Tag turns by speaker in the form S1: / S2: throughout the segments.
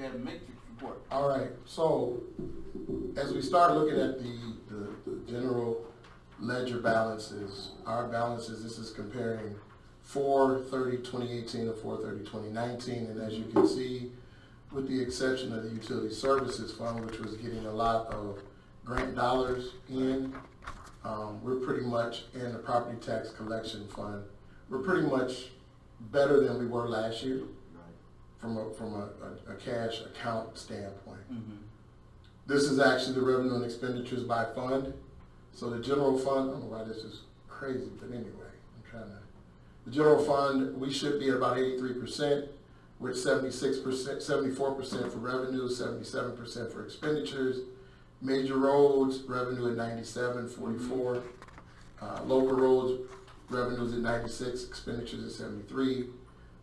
S1: you had a matrix report.
S2: All right, so as we start looking at the general ledger balances, our balances, this is comparing 4/30/2018 to 4/30/2019, and as you can see, with the exception of the utility services fund, which was getting a lot of grant dollars in, we're pretty much in the property tax collection fund. We're pretty much better than we were last year from a cash account standpoint.
S1: Mm-hmm.
S2: This is actually the revenue and expenditures by fund. So the general fund, I don't know why this is crazy, but anyway, the general fund, we should be at about 83%, with 76%, 74% for revenue, 77% for expenditures. Major roads, revenue at 97, 44. Local roads, revenues at 96, expenditures at 73.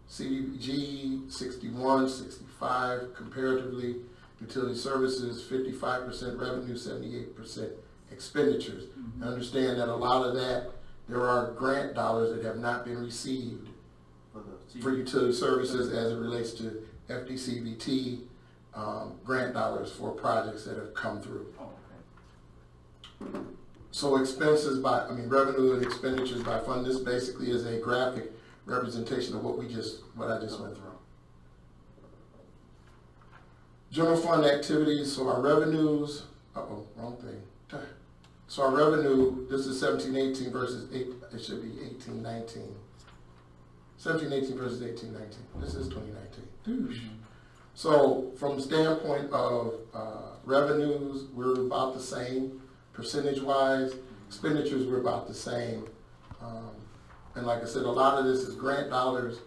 S2: CDBG, 61, 65. Comparatively, utility services, 55% revenue, 78% expenditures.
S1: Mm-hmm.
S2: Understand that a lot of that, there are grant dollars that have not been received for utility services as it relates to FDCVT, grant dollars for projects that have come through.
S1: Oh, okay.
S2: So expenses revenue and expenditures by fund, this basically is a graphic representation of what I just went through. General fund activities, so our revenues, wrong thing. So our revenue, this is 17-18 versus it should be 18-19. 17-18 versus 18-19. This is 2019.
S1: Mm-hmm.
S2: So from the standpoint of revenues, we're about the same percentage-wise. Expenditures, we're about the same. And like I said, a lot of this is grant dollars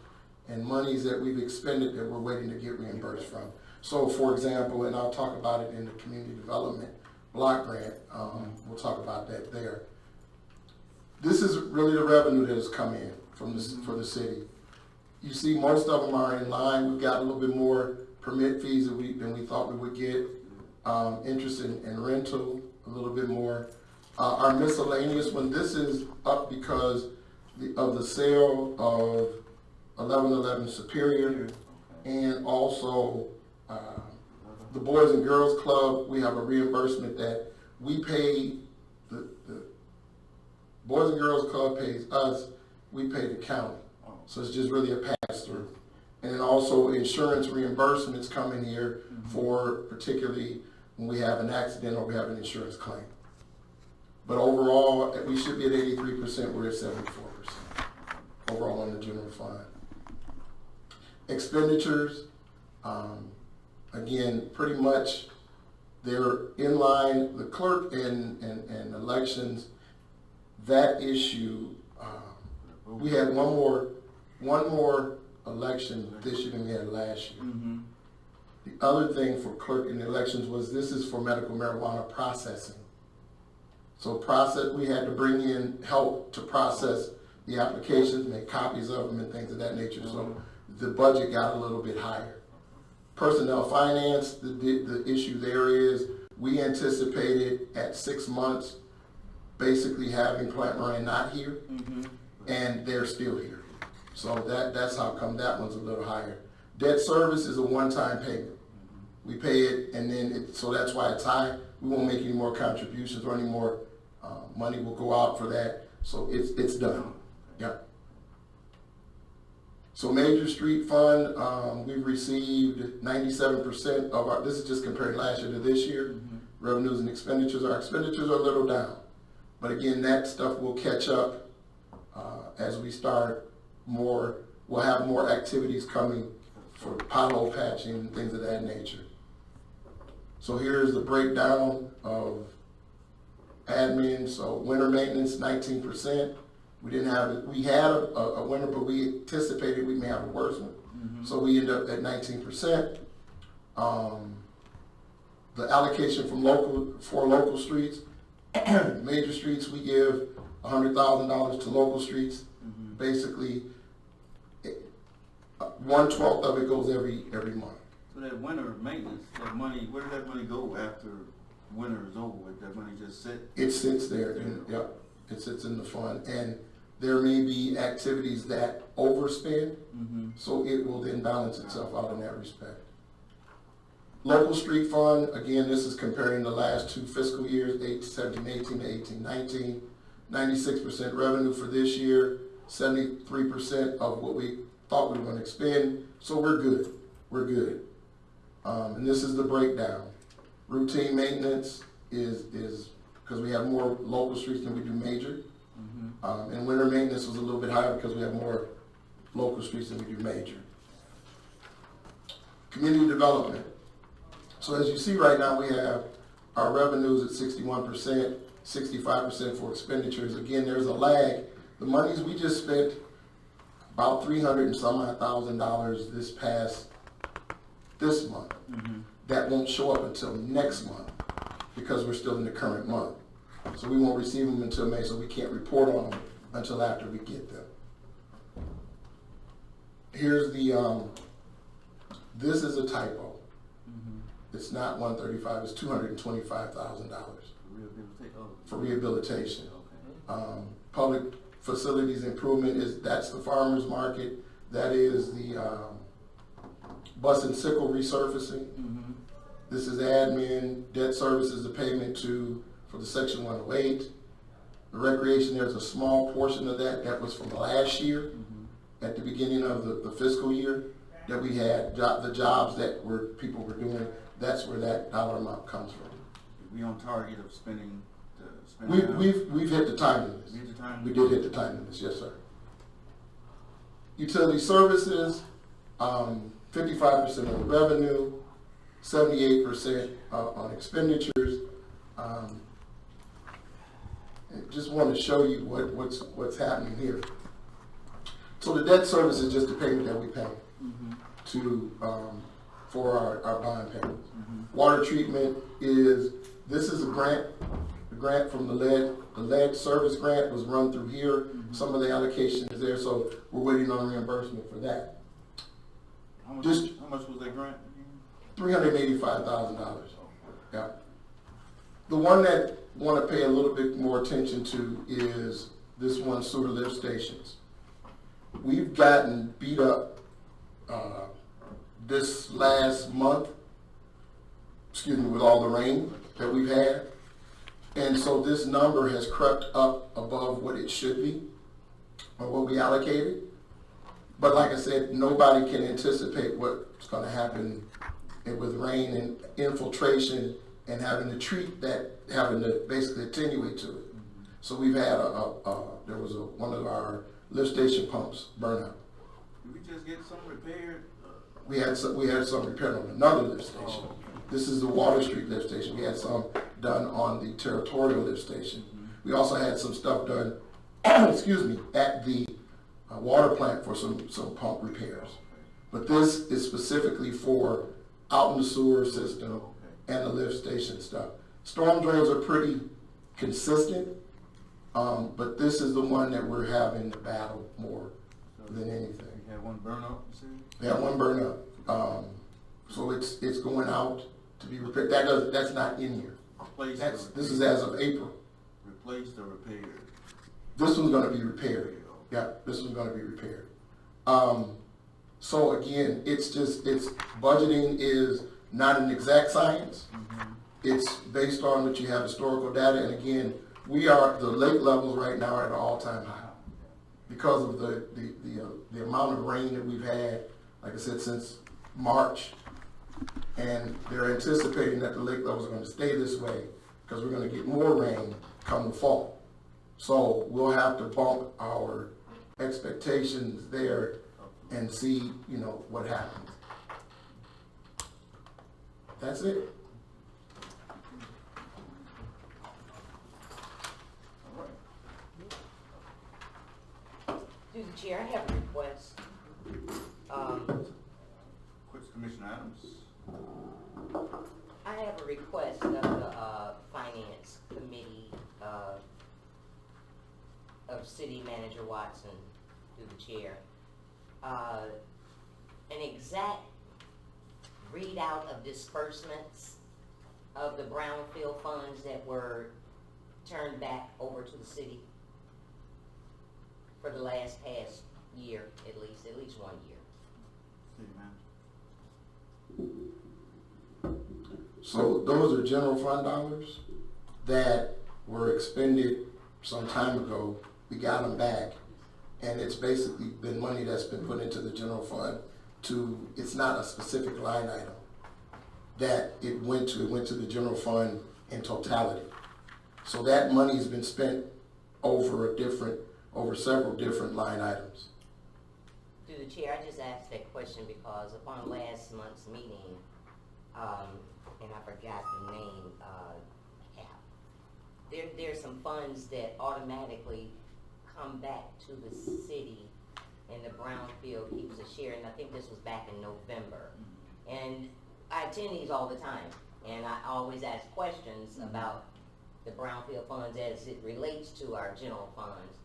S2: and monies that we've expended that we're waiting to get reimbursed from. So for example, and I'll talk about it in the community development block grant, we'll talk about that there. This is really the revenue that has come in from for the city. You see most of them are in line. We've got a little bit more permit fees than we thought we would get. Interest in rental, a little bit more. Our miscellaneous one, this is up because of the sale of 1111 Superior, and also the Boys and Girls Club. We have a reimbursement that we pay, the Boys and Girls Club pays us, we pay the county. So it's just really a pass-through. And then also insurance reimbursements come in here for particularly when we have an accident or we have an insurance claim. But overall, we should be at 83%, we're at 74% overall in the general fund. Expenditures, again, pretty much they're in line. The clerk and elections, that issue, we had one more election this year than we had last year.
S1: Mm-hmm.
S2: The other thing for clerk and elections was this is for medical marijuana processing. So we had to bring in help to process the applications, make copies of them and things of that nature. So the budget got a little bit higher. Personnel finance, the issue there is we anticipated at 6 months basically having Plant Moran not here, and they're still here. So that's how come that one's a little higher. Debt service is a one-time payment. We pay it, and then so that's why it's high. We won't make any more contributions or any more money will go out for that. So it's done. Yeah. So major street fund, we've received 97% of our, this is just comparing last year to this year, revenues and expenditures. Our expenditures are a little down. But again, that stuff will catch up as we start more, we'll have more activities coming for pothole patching and things of that nature. So here's the breakdown of admin. So winter maintenance, 19%. We didn't have it. We had a winter, but we anticipated we may have a worse one. So we end up at 19%. The allocation from local streets, major streets, we give $100,000 to local streets. Basically, 1/12 of it goes every month.
S1: So that winter maintenance, that money, where did that money go after winter is over with? That money just sit?
S2: It sits there. Yep, it sits in the fund, and there may be activities that overspend, so it will then balance itself out in that respect. Local street fund, again, this is comparing the last two fiscal years, 17-18 to 18-19. 96% revenue for this year, 73% of what we thought we were gonna expend, so we're good, we're good. And this is the breakdown. Routine maintenance is, because we have more local streets than we do major. And winter maintenance was a little bit higher because we have more local streets than we do major. Community development. So as you see right now, we have our revenues at 61%, 65% for expenditures. Again, there's a lag. The monies we just spent, about $300 and some odd thousand this month. That won't show up until next month because we're still in the current month. So we won't receive them until May, so we can't report on them until after we get them. Here's the, this is a typo. It's not 135, it's $225,000 for rehabilitation. Public facilities improvement that's the farmer's market. That is the bus and sickle resurfacing. This is admin, debt services, the payment for the section 108. The recreation, there's a small portion of that was from last year at the beginning of the fiscal year that we had the jobs that people were doing. That's where that dollar amount comes from.
S1: We on target of spending
S2: We've hit the time limit. We did hit the time limit, yes, sir. Utility services, 55% of the revenue, 78% on expenditures. I just want to show you what's happening here. So the debt service is just the payment that we pay for our bond payments. Water treatment this is a grant from the lead service grant was run through here. Some of the allocation is there, so we're waiting on reimbursement for that.
S1: How much was that grant again?
S2: $385,000. Yeah. The one that want to pay a little bit more attention to is this one, sewer lift stations. We've gotten beat up this last month, with all the rain that we've had. And so this number has crept up above what it should be, or what we allocated. But like I said, nobody can anticipate what's going to happen with rain and infiltration and having to treat that, having to basically attenuate to it. So we've had there was one of our lift station pumps burn up.
S1: Did we just get some repaired?
S2: We had some repaired on another lift station. This is the Water Street lift station. We had some done on the Territorial lift station. We also had some stuff done, at the water plant for some pump repairs. But this is specifically for out in the sewer system and the lift station stuff. Storm drains are pretty consistent, but this is the one that we're having to battle more than anything.
S1: You had one burn up, you said?
S2: We had one burn up. So it's going out to be repaired. That's not in here. This is as of April.
S1: Replaced or repaired?
S2: This one's going to be repaired. Yeah, this one's going to be repaired. So again, budgeting is not an exact science. It's based on what you have historical data, and again, the lake levels right now are at an all-time high because of the amount of rain that we've had, like I said, since March. And they're anticipating that the lake levels are going to stay this way because we're going to get more rain come the fall. So we'll have to bump our expectations there and see, what happens. That's it.
S3: Through the chair, I have a request.
S1: Commissioner Adams.
S3: I have a request of the Finance Committee of City Manager Watson, through the chair. An exact readout of disbursements of the brownfield funds that were turned back over to the city for the past year, at least 1 year.
S1: City manager.
S2: So those are general fund dollars that were expended some time ago. We got them back, and it's basically been money that's been put into the general fund it's not a specific line item that it went to the general fund in totality. So that money's been spent over several different line items.
S3: Through the chair, I just asked that question because upon last month's meeting, and I forgot the name, there's some funds that automatically come back to the city, and the Brownfield keeps a share, and I think this was back in November. And I attend these all the time, and I always ask questions about the Brownfield funds as it relates to our general funds.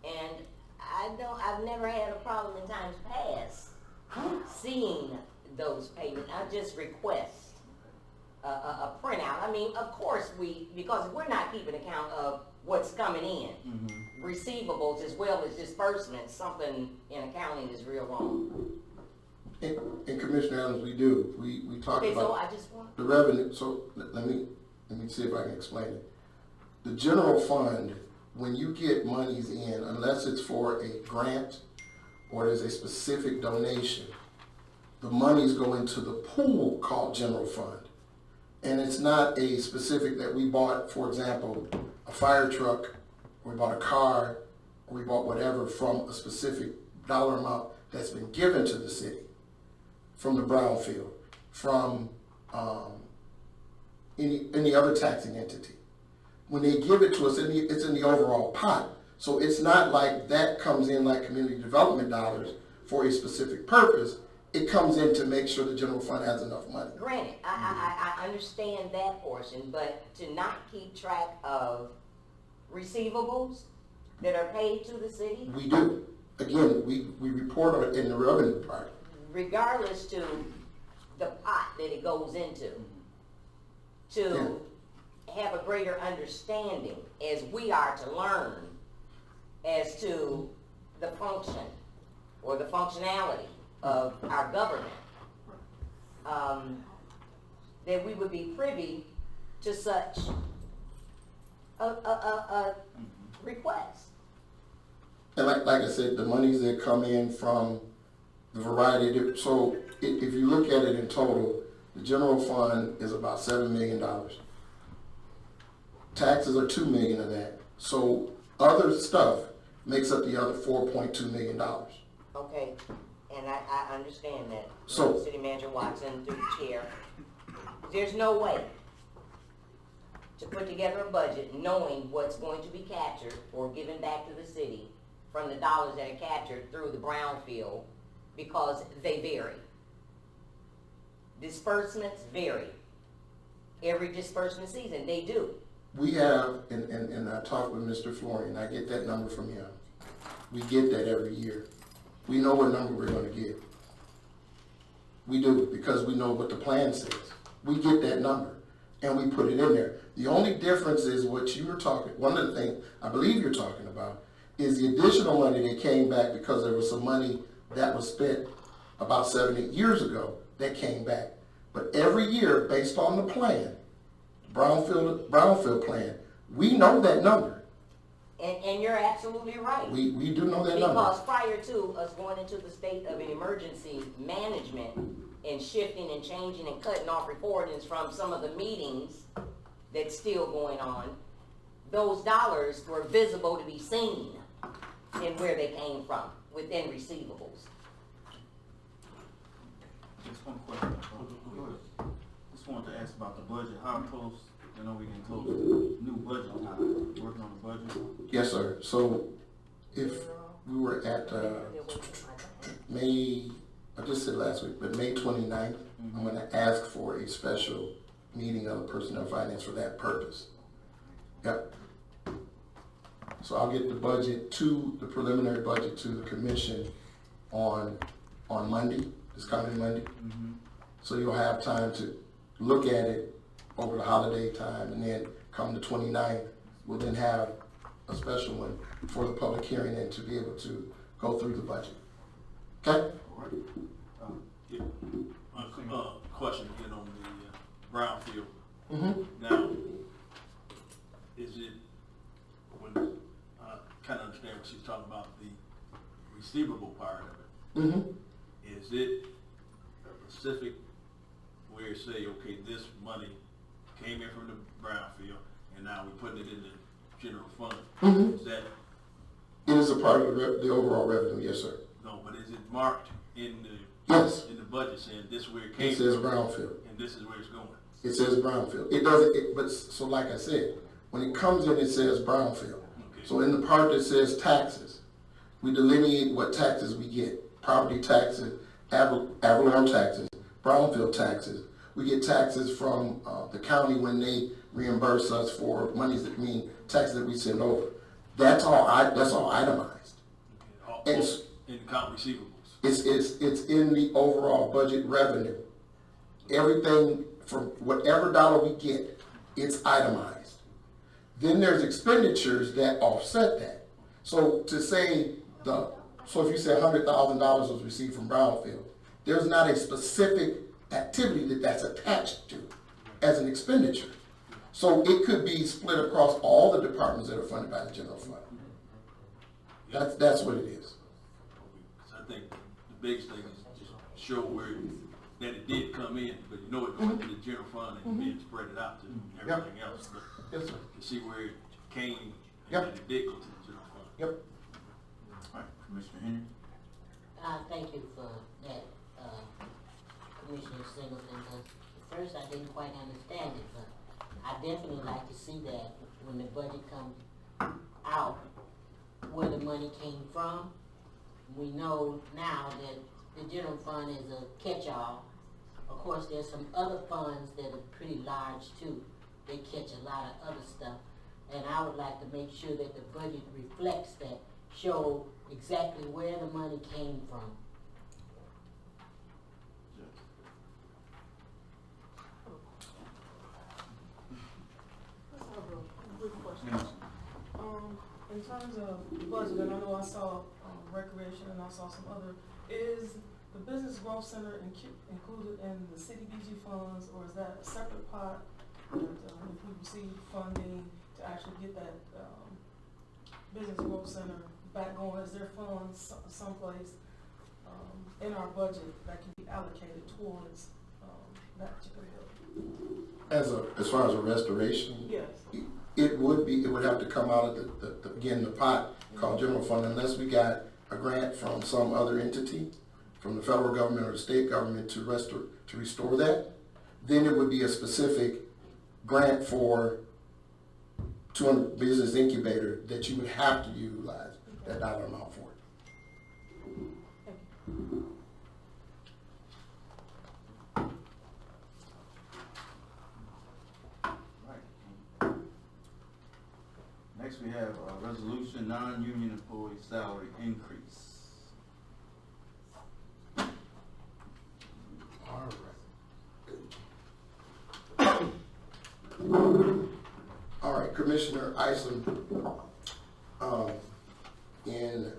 S3: And I've never had a problem in times past seeing those payments. I just request a printout. I mean, of course because we're not keeping account of what's coming in, receivables as well as disbursements, something in accounting is real wrong.
S2: In Commissioner Adams, we do. We talk
S3: Okay, so
S2: about
S3: I just want,
S2: the revenue. So let me see if I can explain it. The general fund, when you get monies in, unless it's for a grant or there's a specific donation, the monies go into the pool called general fund. And it's not a specific that we bought, for example, a fire truck, or we bought a car, or we bought whatever from a specific dollar amount that's been given to the city, from the Brownfield, from any other taxing entity. When they give it to us, it's in the overall pot. So it's not like that comes in like community development dollars for a specific purpose. It comes in to make sure the general fund has enough money.
S3: granted, I understand that portion, but to not keep track of receivables that are paid to the city,
S2: We do. Again, we report on it in the revenue part.
S3: regardless to the pot that it goes into, to have a greater understanding as we are to learn as to the function or the functionality of our government, that we would be privy to such a request.
S2: And like I said, the monies that come in from the variety of different, so if you look at it in total, the general fund is about $7 million. Taxes are $2 million of that. So other stuff makes up the other $4.2 million.
S3: Okay, and I understand that.
S2: So-
S3: City Manager Watson, through the chair, there's no way to put together a budget knowing what's going to be captured or given back to the city from the dollars that are captured through the Brownfield, because they vary. Disbursements vary. Every disbursement season, they do.
S2: We have, and I talked with Mr. Florian, I get that number from him. We get that every year. We know what number we're gonna get. We do, because we know what the plan says. We get that number, and we put it in there. The only difference is what you were talking, one of the things I believe you're talking about, is the additional money that came back because there was some money that was spent about 7-8 years ago that came back. But every year, based on the plan, Brownfield plan, we know that number.
S3: And you're absolutely right.
S2: We do know that number.
S3: Because prior to us going into the state of emergency management and shifting and changing and cutting off recordings from some of the meetings that's still going on, those dollars were visible to be seen and where they came from within receivables.
S1: Just one question. Go ahead. Just wanted to ask about the budget. How close, I know we can close the new budget time, working on the budget?
S2: Yes, sir. So if we were at May, I just said last week, but May 29th, I'm gonna ask for a special meeting of personnel finance for that purpose. Yep. So I'll get the budget the preliminary budget to the commission on Monday, this coming Monday. So you'll have time to look at it over the holiday time, and then come the 29th, we'll then have a special one for the public hearing and to be able to go through the budget. Okay?
S1: All right.
S4: Question again on brownfield.
S2: Mm-hmm.
S4: Now, is it, when, I kinda understand what she's talking about, the receivable part of it.
S2: Mm-hmm.
S4: Is it a specific where it say, okay, this money came in from the brownfield and now we're putting it in the general fund?
S2: Mm-hmm.
S4: Is that,
S2: It is a part of the overall revenue, yes, sir.
S4: no, but is it marked in the,
S2: Yes.
S4: in the budget saying this where it came
S2: It says
S4: from
S2: brownfield.
S4: and this is where it's going?
S2: It says brownfield. It doesn't, but, so like I said, when it comes in, it says brownfield.
S4: Okay.
S2: So in the part that says taxes, we delineate what taxes we get. Property taxes, Avalon taxes, brownfield taxes. We get taxes from the county when they reimburse us for monies that mean taxes that we send over. That's all itemized.
S4: Okay. All,
S2: And
S4: in account receivables.
S2: It's in the overall budget revenue. Everything from whatever dollar we get, it's itemized. Then there's expenditures that offset that. So to say so if you say $100,000 was received from brownfield, there's not a specific activity that's attached to as an expenditure. So it could be split across all the departments that are funded by the general fund. That's what it is.
S4: Because I think the biggest thing is just show where that it did come in, but you know it going to the general fund and being spread it out to everything else. But
S2: Yes, sir.
S4: to see where it came and
S2: Yep.
S4: that it did go to the general fund.
S2: Yep.
S1: All right, Commissioner Henry?
S5: Thank you for that, Commissioner Singleton, because at first I didn't quite understand it, but I definitely like to see that when the budget comes out, where the money came from. We know now that the general fund is a catch-all. Of course, there's some other funds that are pretty large too. They catch a lot of other stuff. And I would like to make sure that the budget reflects that, show exactly where the money came from.
S6: I have a quick question.
S1: Yes.
S6: In terms of the budget, and I know I saw recreation and I saw some other, is the business growth center included in the city BG funds, or is that a separate pot? That if we receive funding to actually get that business growth center back going, is there funds someplace in our budget that can be allocated towards that particular building?
S2: As far as a restoration,
S6: Yes.
S2: it would have to come out of the pot called general fund, unless we got a grant from some other entity, from the federal government or the state government to restore that. Then it would be a specific grant for 200 business incubator that you would have to utilize that dollar amount for it.
S1: Right. Next, we have a resolution, non-union employee salary increase.
S2: All right, Commissioner Isom, I don't have it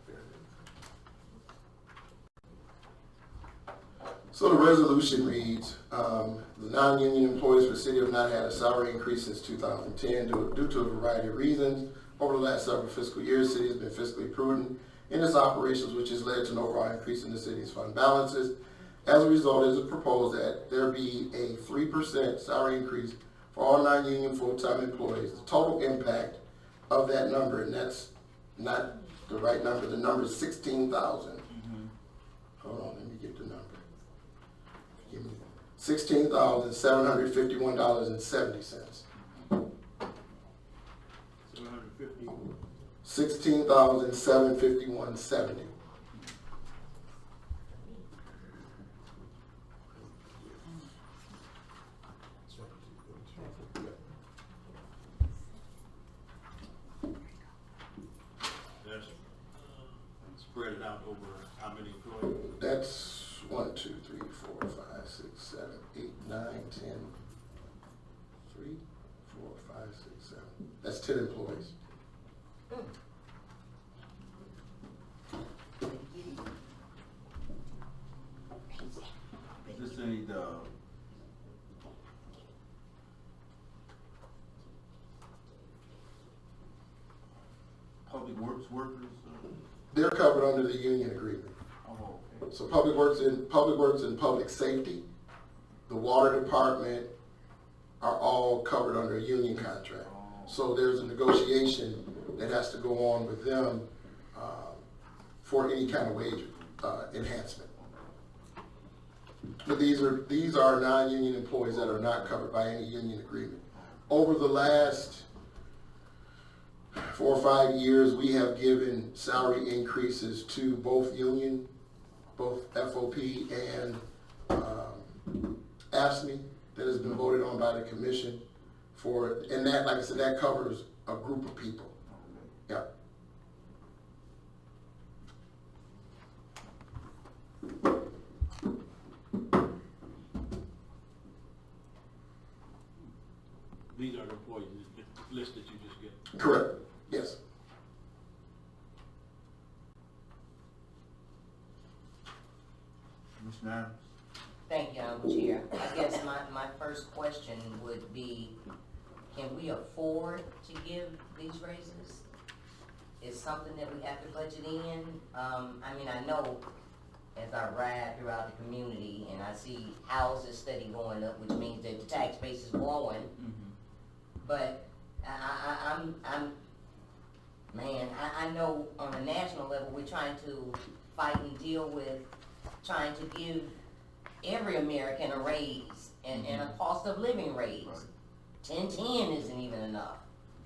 S2: there. So the resolution reads, the non-union employees for the city have not had a salary increase since 2010 due to a variety of reasons. Over the last several fiscal years, the city has been fiscally prudent in its operations, which has led to an overall increase in the city's fund balances. As a result, it is proposed that there be a 3% salary increase for all non-union full-time employees. The total impact of that number, and that's not the right number, the number is 16,000. Hold on, let me get the number. Give me $16,751.70.
S4: 750.
S2: $16,751.70.
S4: That's spread it out over how many employees?
S2: That's 1, 2, 3, 4, 5, 6, 7, 8, 9, 10. 3, 4, 5, 6, 7. That's 10 employees.
S1: Is this any, public works workers?
S2: They're covered under the union agreement.
S1: Oh, okay.
S2: So public works and public safety, the water department are all covered under a union contract. So there's a negotiation that has to go on with them for any kind of wage enhancement. But these are non-union employees that are not covered by any union agreement. Over the last 4 or 5 years, we have given salary increases to both FOP and AFSCME that has been voted on by the commission and that, like I said, that covers a group of people. Yeah.
S4: These are the employees, the list that you just get.
S2: Correct. Yes.
S1: Commissioner Adams?
S3: Thank you, Chair. I guess my first question would be, can we afford to give these raises? Is something that we have to budget in? I mean, I know as I ride throughout the community and I see houses steady going up, which means that the tax base is growing. But I know on a national level, we're trying to fight and deal with trying to give every American a raise and a cost of living raise.
S1: Right.
S3: 10 isn't even enough.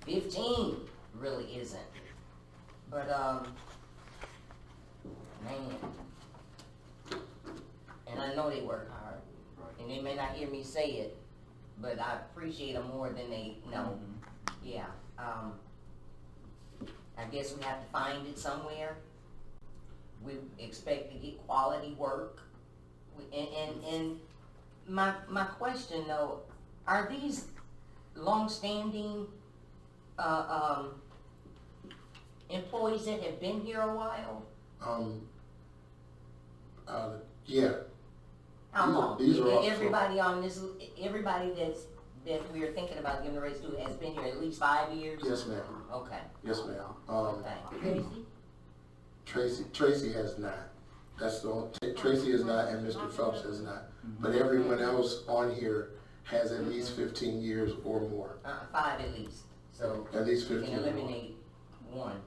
S3: 15 really isn't. But, and I know they work hard,
S1: Right.
S3: and they may not hear me say it, but I appreciate them more than they know. Yeah, I guess we have to find it somewhere. We expect to get quality work. And my question though, are these long-standing, employees that have been here a while?
S2: Yeah.
S3: How long?
S2: These are all-
S3: Everybody on this, everybody that we are thinking about giving a raise to has been here at least 5 years?
S2: Yes, ma'am.
S3: Okay,
S2: Yes, ma'am.
S3: okay.
S2: Tracy has not. That's the only, Tracy has not, and Mr. Phelps has not. But everyone else on here has at least 15 years or more.
S3: 5 at least, so.
S2: At least
S3: We
S2: 15
S3: can
S2: or more.
S3: eliminate one.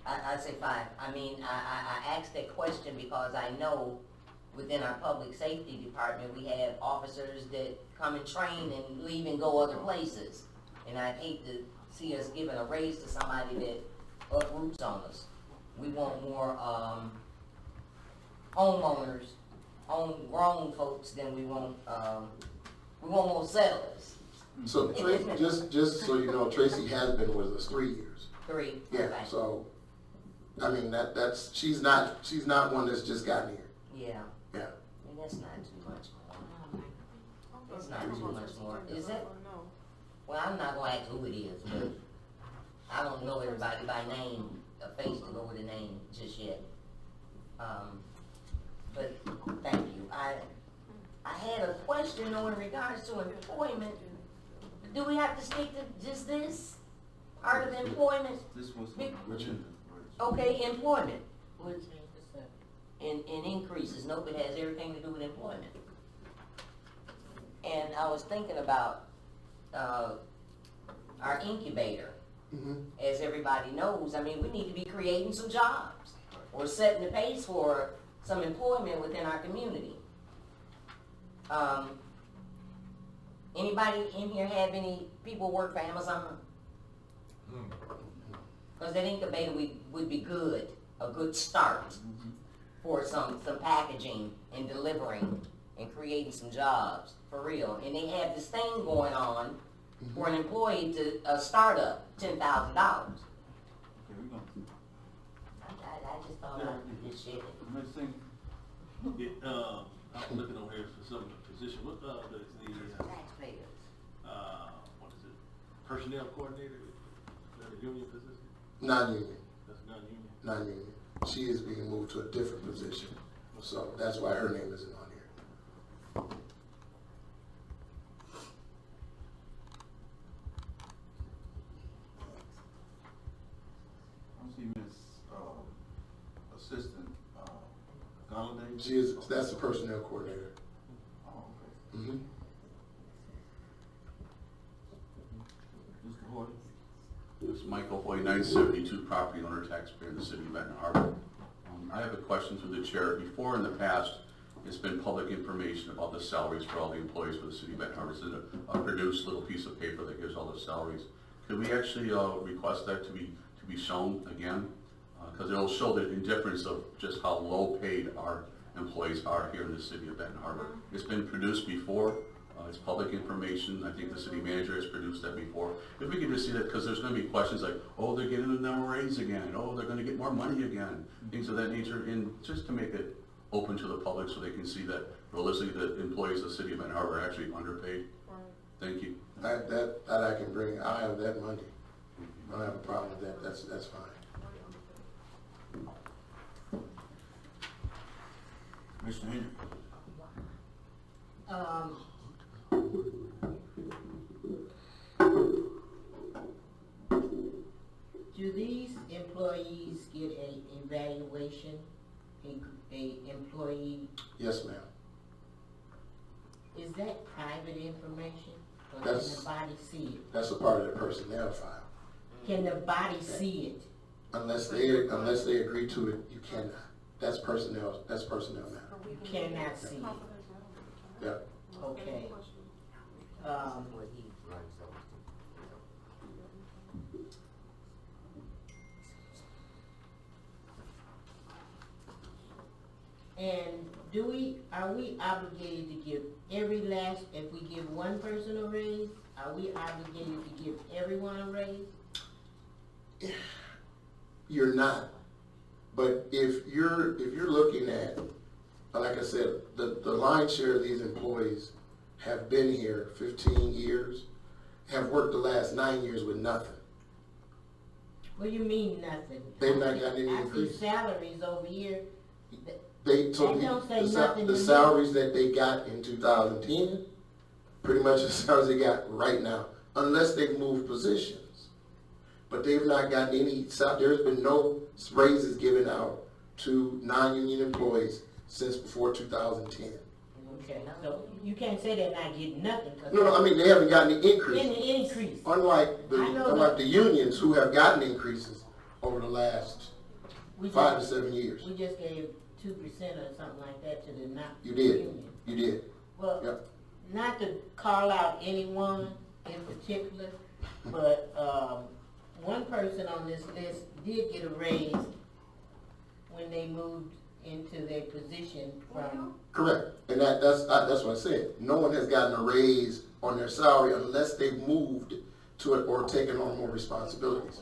S3: I'd say 5. I mean, I asked that question because I know within our public safety department, we have officers that come and train and leave and go other places. And I'd hate to see us giving a raise to somebody that uproots on us. We want more, homeowners, homegrown folks than we want more settlers.
S2: So Tracy, just so you know, Tracy has been with us 3 years.
S3: 3.
S2: Yeah,
S3: Okay.
S2: so, I mean, that's, she's not one that's just gotten here.
S3: Yeah.
S2: Yeah.
S3: And that's not too much more. It's not too much more, is it?
S6: No.
S3: Well, I'm not gonna ask who it is, but I don't know everybody by name, a face to go with a name just yet. But thank you. I had a question though in regards to employment. Do we have to stick to just this? Art of employment?
S1: This was
S3: Big-
S1: agenda.
S3: Okay, employment.
S5: We'll change this up.
S3: And increases, nope, it has everything to do with employment. And I was thinking about, our incubator. As everybody knows, I mean, we need to be creating some jobs or setting the pace for some employment within our community. Anybody in here have any people work for Amazon? Because that incubator would be good, a good start for some packaging and delivering and creating some jobs, for real. And they have this thing going on for an employee to, a startup, $10,000.
S1: Okay, we're gonna,
S3: I just thought I'd just share it.
S1: next thing,
S4: I'm looking over here for some position, what, the
S3: Taxpayers.
S4: what is it, personnel coordinator, is that a union position?
S2: Non-union,
S4: That's non-union?
S2: non-union. She is being moved to a different position, so that's why her name isn't on here.
S1: Galladay?
S2: That's the personnel coordinator.
S1: Oh, okay.
S2: Mm-hmm.
S1: Mr. Horton?
S7: It's Michael Hoy, 972, property owner, taxpayer in the city of Benton Harbor. I have a question through the chair. Before, in the past, it's been public information about the salaries for all the employees for the city of Benton Harbor. It's a produced little piece of paper that gives all the salaries. Could we actually request that to be shown again? Because it'll show the indifference of just how low paid our employees are here in the city of Benton Harbor. It's been produced before. It's public information. I think the city manager has produced that before. If we could just see that, because there's going to be questions like, oh, they're getting another raise again. Oh, they're going to get more money again. Things of that nature. And just to make it open to the public so they can see that realistically the employees of the city of Benton Harbor are actually underpaid.
S6: Right.
S7: Thank you.
S2: That I can bring. I have that money. I don't have a problem with that. That's fine.
S1: Mr. Henry?
S5: Do these employees get a evaluation, a employee,
S2: Yes, ma'am.
S5: is that private information? Or can
S2: That's-
S5: the body see it?
S2: That's a part of the personnel file.
S5: Can the body see it?
S2: Unless they agree to it, you cannot. That's personnel matter.
S5: You cannot see it.
S2: Yeah.
S5: Okay.
S3: What he runs over.
S5: And are we obligated to give if we give one person a raise, are we obligated to give everyone a raise?
S2: You're not. But if you're looking at, like I said, the lion's share of these employees have been here 15 years, have worked the last 9 years with nothing.
S5: What do you mean nothing?
S2: They've not gotten any
S5: I see
S2: increase.
S5: salaries over here.
S2: They told
S5: That
S2: me
S5: don't say nothing to
S2: the
S5: me.
S2: salaries that they got in 2010, pretty much the salaries they got right now, unless they've moved positions. But they've not gotten any, there's been no raises given out to non-union employees since before 2010.
S5: Okay, so you can't say they're not getting nothing.
S2: No, I mean, they haven't gotten the increase.
S5: Any increase.
S2: Unlike the unions who have gotten increases over the last
S5: We
S2: 5 to
S5: just-
S2: 7 years.
S5: We just gave 2% or something like that to the not
S2: You did.
S5: union.
S2: You did.
S5: Well,
S2: Yep.
S5: not to call out anyone in particular, but one person on this list did get a raise when they moved into their position from.
S2: Correct. And that's what I said. No one has gotten a raise on their salary unless they've moved to it or taken on more responsibilities.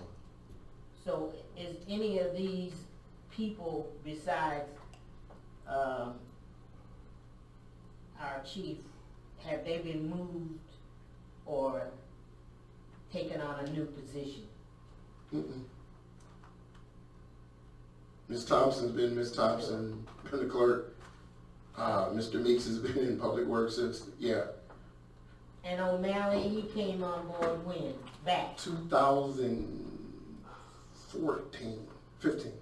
S5: So is any of these people besides our chief, have they been moved or taken on a new position?
S2: Mm-mm. Ms. Thompson's been Ms. Thompson, been the clerk. Mr. Meeks has been in public works since,
S5: And O'Malley, he came on board when? Back?
S2: 2014, 15.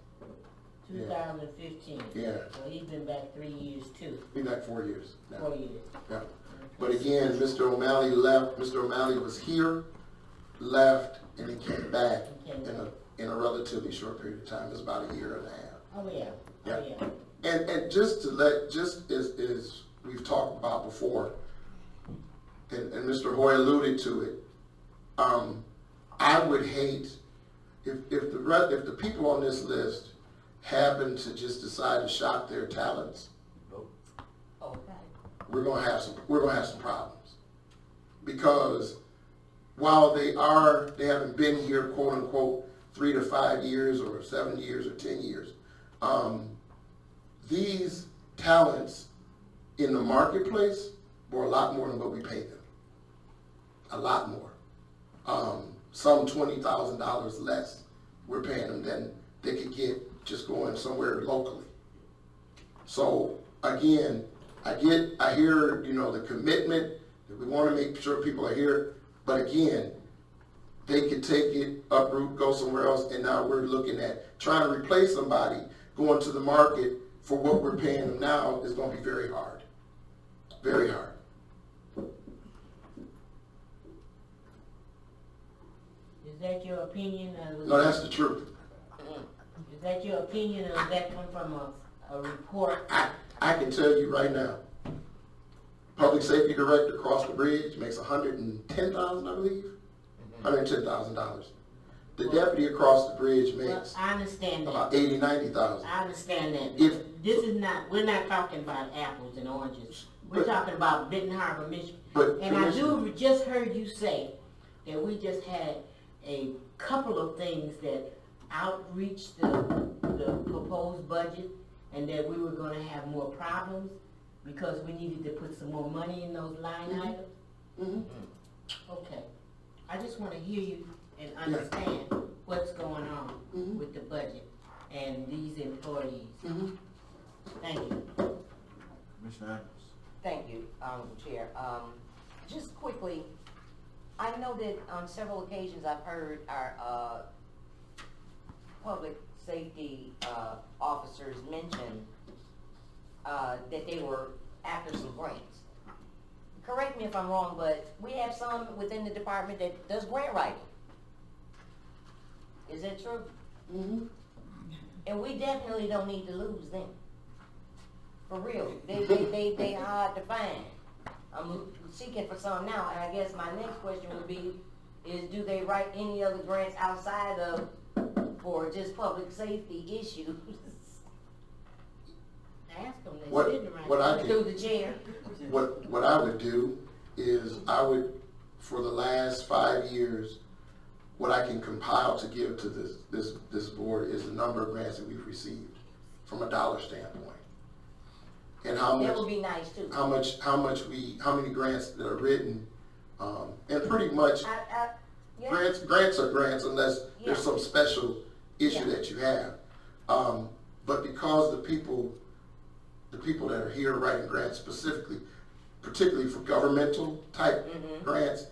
S5: 2015.
S2: Yeah.
S5: So he's been back 3 years too,
S2: Been back 4 years now.
S5: 4 years.
S2: Yeah. But again, Mr. O'Malley left. Mr. O'Malley was here, left, and he came back in a relatively short period of time. It was about a year and a half.
S5: Oh yeah,
S2: Yeah.
S5: oh yeah.
S2: And just as we've talked about before, and Mr. Hoy alluded to it, I would hate if the people on this list happen to just decide to shop their talents.
S5: Okay.
S2: We're gonna have some problems, because while they haven't been here, quote unquote, 3 to 5 years or 7 years or 10 years. These talents in the marketplace were a lot more than what we paid them. A lot more. Some $20,000 less we're paying them than they could get just going somewhere locally. So again, I hear, the commitment that we want to make sure people are here, but again, they could take it, uproot, go somewhere else, and now we're looking at trying to replace somebody going to the market for what we're paying them now is gonna be very hard. Very hard.
S5: Is that your opinion?
S2: No, that's the truth.
S5: Is that your opinion, or does that come from a report?
S2: I can tell you right now, public safety director across the bridge makes $110,000, I believe, $110,000. The deputy across the bridge
S5: Well,
S2: makes
S5: I understand that.
S2: about $80,000-$90,000.
S5: I understand that.
S2: If-
S5: This is not, we're not talking about apples and oranges. We're
S2: But-
S5: talking about Benton Harbor, Michigan.
S2: But
S5: And I
S2: Commissioner-
S5: do just heard you say that we just had a couple of things that outreached the proposed budget, and that we were gonna have more problems because we needed to put some more money in those line items?
S2: Mhm.
S5: Okay. I just wanna hear you and understand what's going on
S2: Mhm.
S5: with the budget and these employees.
S2: Mhm.
S5: Thank you.
S1: Commissioner Adams.
S3: Thank you, Chair. Just quickly, I know that on several occasions I've heard our, public safety, officers mention, that they were after some grants. Correct me if I'm wrong, but we have some within the department that does grant writing. Is that true?
S2: Mhm.
S3: And we definitely don't need to lose them. For real, they hard to find. I'm seeking for some now, and I guess my next question would be, is do they write any other grants outside of, for just public safety issues?
S5: Ask them, they're
S2: What-
S5: sitting right
S2: what I
S5: there.
S2: can-
S3: Through the chair?
S2: What I would do is I would, for the last 5 years, what I can compile to give to this board is the number of grants that we've received from a dollar standpoint. And how
S3: That would
S2: much,
S3: be nice too.
S2: how many grants that are written, and pretty much,
S3: Yeah.
S2: grants are grants unless there's
S3: Yeah.
S2: some special issue
S3: Yeah.
S2: that you have. But because the people that are here writing grants specifically, particularly for governmental type
S3: Mhm.
S2: grants,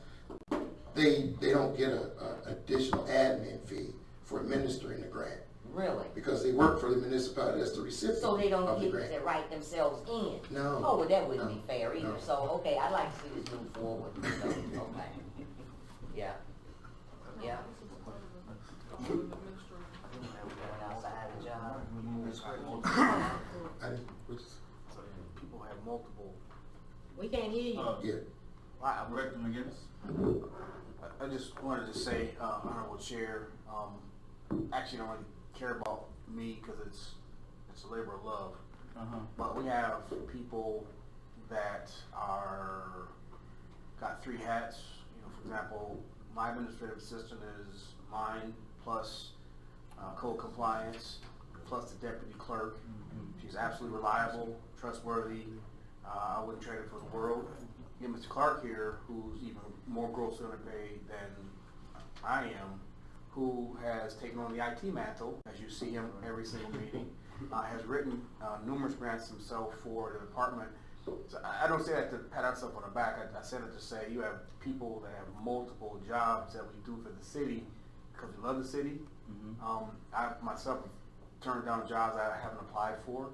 S2: they don't get a additional admin fee for administering the grant
S3: Really?
S2: because they work for the municipality that's the recipient
S3: So they don't
S2: of the
S3: get
S2: grant.
S3: to write themselves in?
S2: No.
S3: Oh, well, that wouldn't
S2: No.
S3: be fair either,
S2: No.
S3: so, okay, I'd like to see this move forward, so, okay. Yeah. Yeah. Going outside the job.
S2: I didn't- which-
S8: So people have multiple.
S5: We can't hear you.
S2: Yeah,
S1: Director McGinnis.
S8: I just wanted to say, Honorable Chair, actually don't really care about me because it's a labor of love. But we have people that got 3 hats. You know, for example, my administrative assistant is mine plus code compliance plus the deputy clerk. She's absolutely reliable, trustworthy. I wouldn't trade it for the world. You have Mr. Clark here, who's even more grossly underpaid than I am, who has taken on the IT mantle, as you see him every single meeting, has written numerous grants himself for the department. So I don't say that to pat ourselves on the back. I said it to say you have people that have multiple jobs that we do for the city because we love the city. I myself have turned down jobs I haven't applied for.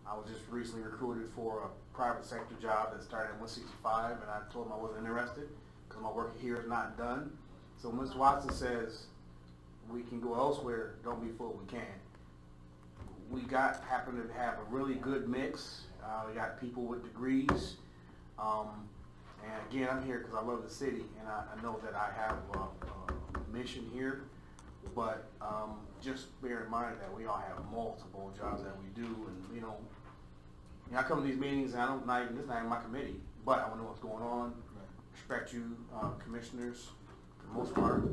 S8: I was just recently recruited for a private sector job that started at 165, and I told him I wasn't interested because my work here is not done. So when Mr. Watson says we can go elsewhere, don't be fooled, we can. We happen to have a really good mix. We got people with degrees. And again, I'm here because I love the city, and I know that I have a mission here. But just bear in mind that we all have multiple jobs that we do, and you know, I come to these meetings and this is not even my committee, but I want to know what's going on. Respect you, commissioners, for the most part,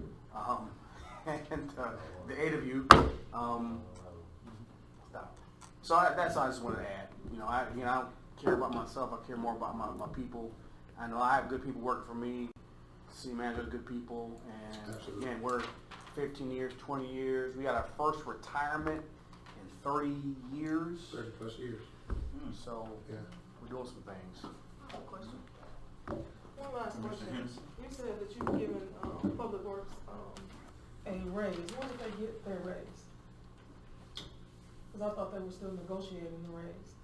S8: and the 8 of you. Stop. So that's all I just wanted to add. I don't care about myself. I care more about my people. I know I have good people working for me. City manager, good people, and
S2: Absolutely.
S8: again, we're 15 years, 20 years. We got our first retirement in 30 years.
S2: 30+ years.
S8: So
S2: Yeah.
S8: we're doing some things.
S6: Question. One last
S1: Commissioner
S6: question.
S1: Henderson.
S6: You said that you've given, Public Works, a raise. When did they get their raise? Cause I thought they were still negotiating the raise.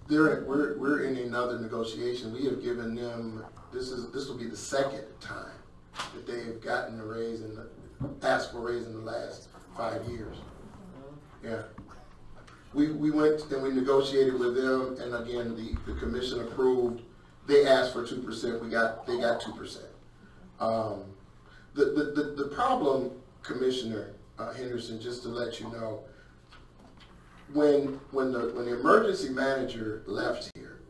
S2: We're in another negotiation. We have given them, this will be the second time that they have gotten a raise asked for a raise in the last 5 years. Yeah. We went and we negotiated with them, and again, the commission approved. They asked for 2%, they got 2%. The problem, Commissioner Henderson, just to let you know, when the emergency manager left here,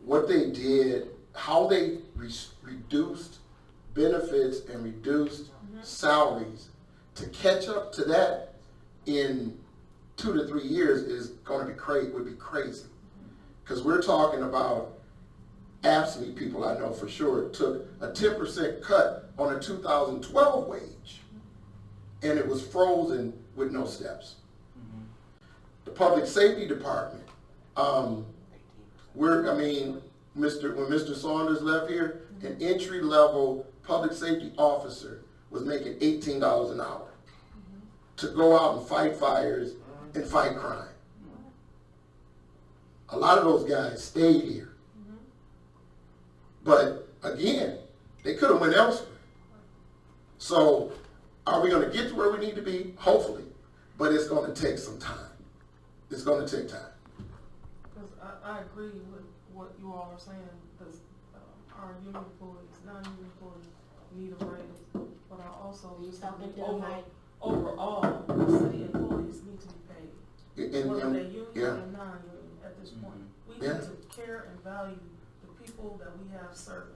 S2: what they did, how they reduced benefits and reduced salaries to catch up to that in 2 to 3 years is going to be would be crazy. Because we're talking about AFSCME people I know for sure took a 10% cut on a 2012 wage, and it was frozen with no steps. The public safety department, when Mr. Saunders left here, an entry-level public safety officer was making $18 an hour to go out and fight fires and fight crime. A lot of those guys stayed here. But again, they could have went elsewhere. So are we going to get to where we need to be? Hopefully. But it's going to take some time. It's going to take time.
S6: Because I agree with what you all are saying, because our union employees, non-union employees need a raise. But I also just
S5: talking to the mic.
S6: overall, the city employees need to be paid. Whether they're union or non-union at this point. We need to care and value the people that we have serving.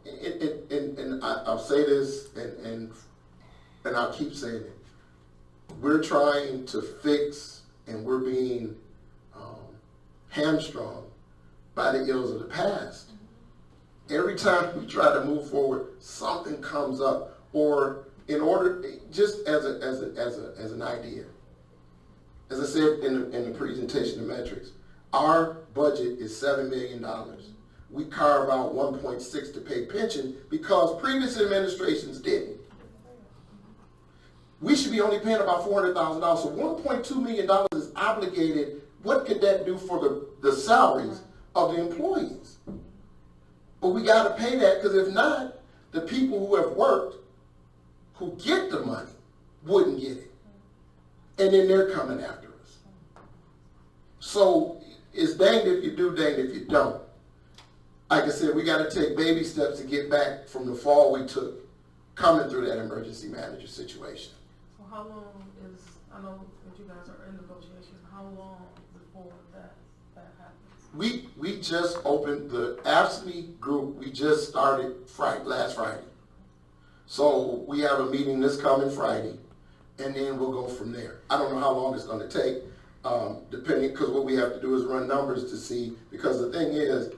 S2: And I'll say this, and I'll keep saying it. We're trying to fix, and we're being hamstrung by the ills of the past. Every time we try to move forward, something comes up, or in order, just as an idea. As I said in the presentation of metrics, our budget is $7 million. We carve out 1.6 to pay pension because previous administrations didn't. We should be only paying about $400,000. So $1.2 million is obligated. What could that do for the salaries of the employees? But we got to pay that, because if not, the people who have worked, who get the money, wouldn't get it. And then they're coming after us. So it's danged if you do, danged if you don't. Like I said, we got to take baby steps to get back from the fall we took coming through that emergency manager situation.
S6: So how long is, I know that you guys are in negotiations, how long before that happens?
S2: We just opened the AFSCME group. We just started last Friday. So we have a meeting this coming Friday, and then we'll go from there. I don't know how long it's going to take, depending, because what we have to do is run numbers to see, because the thing is,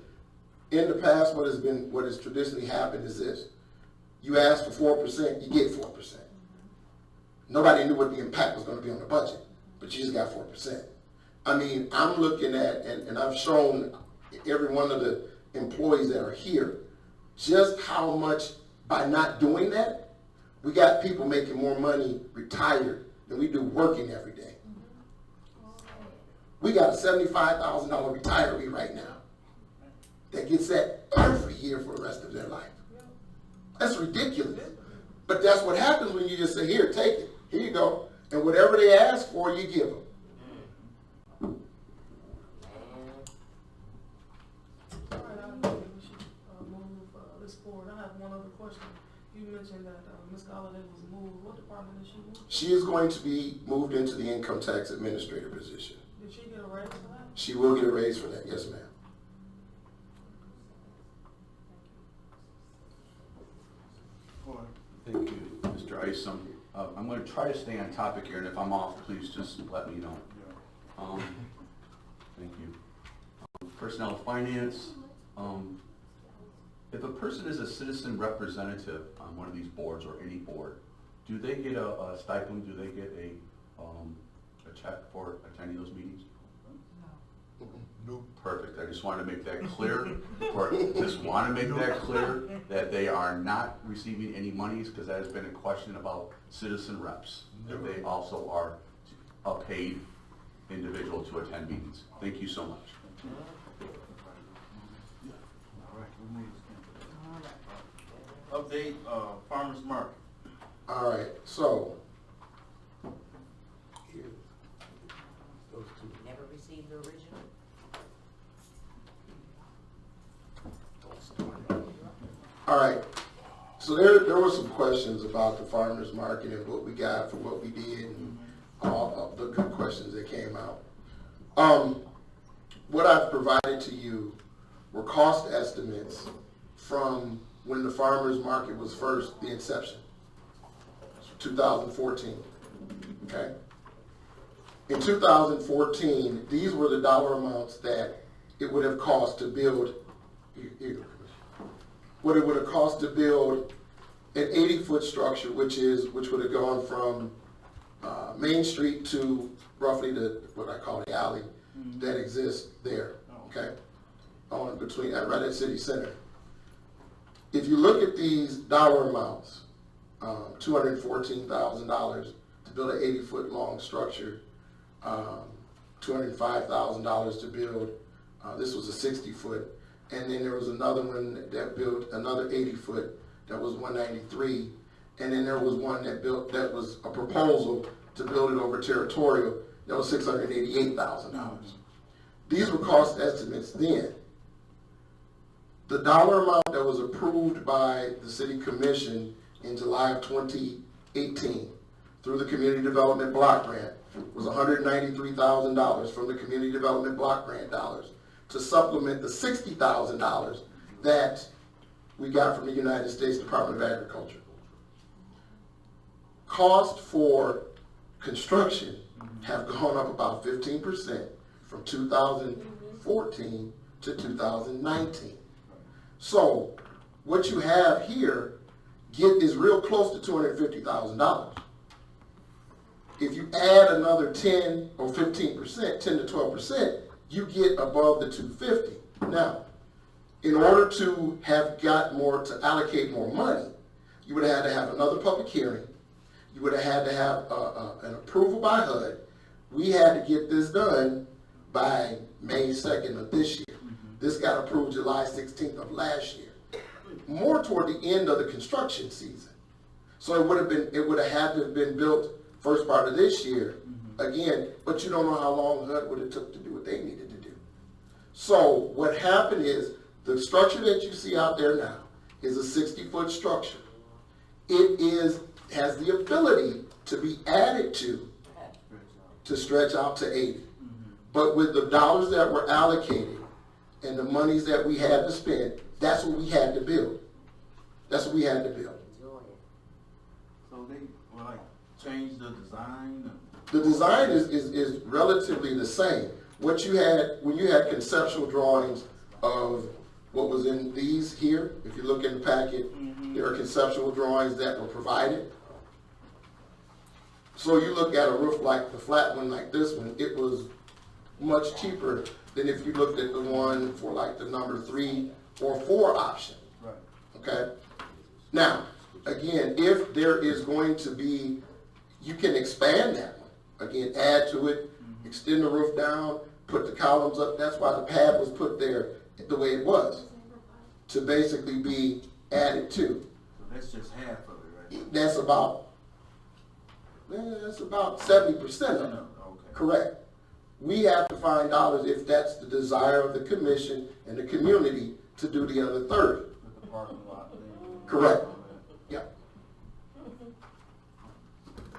S2: in the past, what has traditionally happened is this: you ask for 4%, you get 4%. Nobody knew what the impact was going to be on the budget, but you just got 4%. I mean, I'm looking at, and I've shown every one of the employees that are here, just how much, by not doing that, we got people making more money retired than we do working every day. We got a $75,000 retiree right now that gets that every year for the rest of their life. That's ridiculous. But that's what happens when you just say, here, take it. Here you go. And whatever they ask for, you give them.
S6: All right, I think we should move this forward. I have one other question. You mentioned that Ms. Galladay was moved. What department is she moved?
S2: She is going to be moved into the income tax administrator position.
S6: Did she get a raise for that?
S2: She will get a raise for that, yes, ma'am.
S7: Thank you, Mr. Isom. I'm going to try to stay on topic here, and if I'm off, please just let me know. Thank you. Personnel finance. If a person is a citizen representative on one of these boards or any board, do they get a stipend? Do they get a check for attending those meetings? No. Perfect. I just want to make that clear. That they are not receiving any monies, because that has been a question about citizen reps. That they also are paid individual to attend meetings. Thank you so much.
S1: All right, we made this. Update, farmer's market.
S2: All right, so. Here, those two.
S3: Never received the original?
S2: All right, so there were some questions about the farmer's market and what we got for what we did and all of the good questions that came out. What I've provided to you were cost estimates from when the farmer's market was first, the inception, 2014, okay? In 2014, these were the dollar amounts that it would have cost to build, what it would have cost to build an 80-foot structure, which would have gone from Main Street to roughly what I call the alley that exists there, okay? On between, right at City Center. If you look at these dollar amounts, $214,000 to build an 80-foot long structure, $205,000 to build, this was a 60-foot, and then there was another one that built another 80-foot that was 193, and then there was one that was a proposal to build it over Territorial that was $688,000. These were cost estimates then. The dollar amount that was approved by the City Commission in July of 2018 through the Community Development Block Grant was $193,000 from the Community Development Block Grant dollars to supplement the $60,000 that we got from the United States Department of Agriculture. Cost for construction have gone up about 15% from 2014 to 2019. So what you have here is real close to $250,000. If you add another 10 or 15%, 10 to 12%, you get above the 250. Now, in order to have got more, to allocate more money, you would have had to have another public hearing. You would have had to have an approval by HUD. We had to get this done by May 2nd of this year. This got approved July 16th of last year. More toward the end of the construction season. So it would have had to have been built first part of this year again, but you don't know how long HUD would have took to do what they needed to do. So what happened is the structure that you see out there now is a 60-foot structure. It has the ability to be added to stretch out to 80. But with the dollars that were allocated and the monies that we had to spend, that's what we had to build. That's what we had to build.
S1: So they will like change the design?
S2: The design is relatively the same. What you had, when you had conceptual drawings of what was in these here, if you look in the packet, there are conceptual drawings that were provided. So you look at a roof like the flat one like this one, it was much cheaper than if you looked at the one for like the number 3 or 4 option.
S1: Right.
S2: Okay? Now, again, if there is going to be, you can expand that one. Again, add to it, extend the roof down, put the columns up. That's why the pad was put there the way it was, to basically be added to.
S1: So that's just half of it, right?
S2: That's about 70% of it.
S1: Okay.
S2: Correct. We have to find dollars if that's the desire of the commission and the community to do the other third.
S1: With the parking lot thing.
S2: Correct. Yeah.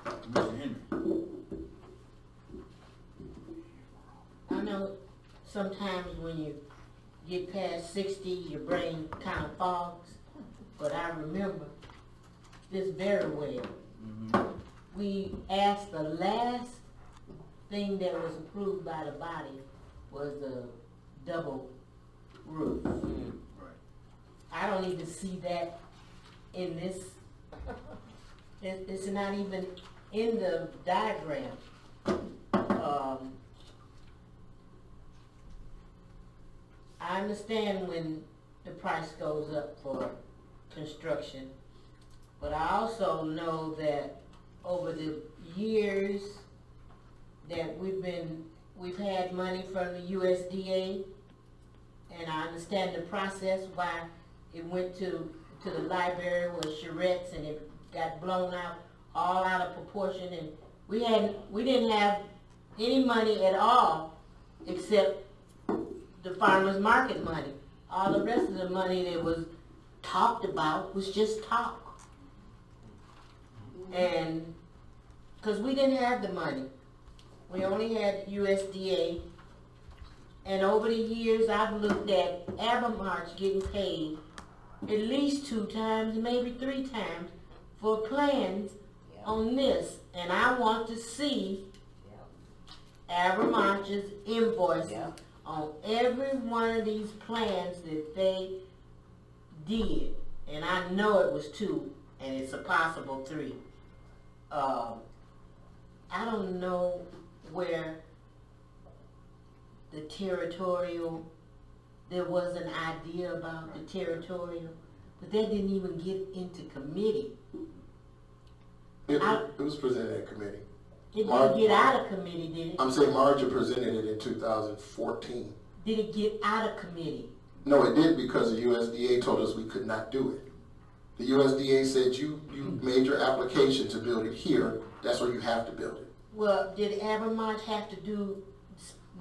S1: Mr. Henry.
S5: I know sometimes when you get past 60, your brain kind of fogs, but I remember this very well. We asked, the last thing that was approved by the body was the double roof.
S1: Right.
S5: I don't even see that in this, it's not even in the diagram. I understand when the price goes up for construction, but I also know that over the years that we've been we've had money from the USDA, and I understand the process why it went to the library with charrettes and it got blown out, all out of proportion, and we didn't have any money at all except the farmer's market money. All the rest of the money that was talked about was just talk. And, cause we didn't have the money. We only had USDA. And over the years, I've looked at Abermarch getting paid at least 2 times, maybe 3 times for plans on this. And I want to see Abermarch's invoices on every one of these plans that they did. And I know it was 2, and it's a possible 3. I don't know where the territorial, there was an idea about the territorial, but that didn't even get into committee.
S2: It was presented at committee.
S5: It didn't get out of committee, did it?
S2: I'm saying Marja presented it in 2014.
S5: Did it get out of committee?
S2: No, it did, because the USDA told us we could not do it. The USDA said you made your application to build it here, that's where you have to build it.
S5: Well, did Abermarch have to do,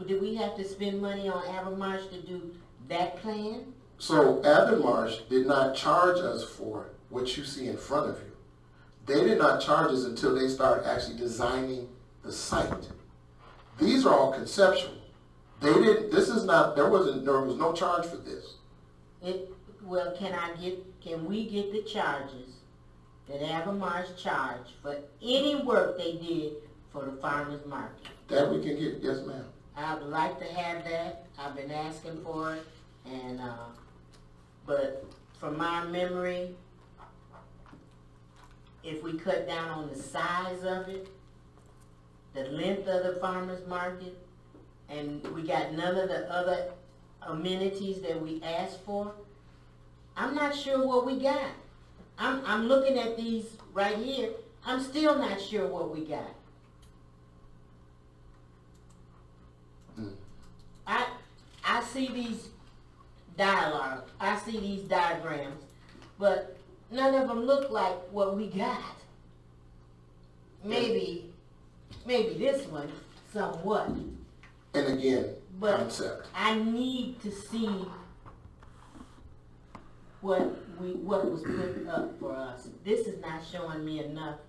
S5: did we have to spend money on Abermarch to do that plan?
S2: So Abermarch did not charge us for what you see in front of you. They did not charge us until they started actually designing the site. These are all conceptual. They didn't, this is not, there was no charge for this.
S5: Well, can we get the charges that Abermarch charged for any work they did for the farmer's market?
S2: That we can get, yes ma'am.
S5: I would like to have that. I've been asking for it, and, but from my memory, if we cut down on the size of it, the length of the farmer's market, and we got none of the other amenities that we asked for, I'm not sure what we got. I'm looking at these right here. I'm still not sure what we got. I see these dialogues, I see these diagrams, but none of them look like what we got. Maybe this one, somewhat.
S2: And again,
S5: But
S2: concept.
S5: I need to see what was put up for us. This is not showing me enough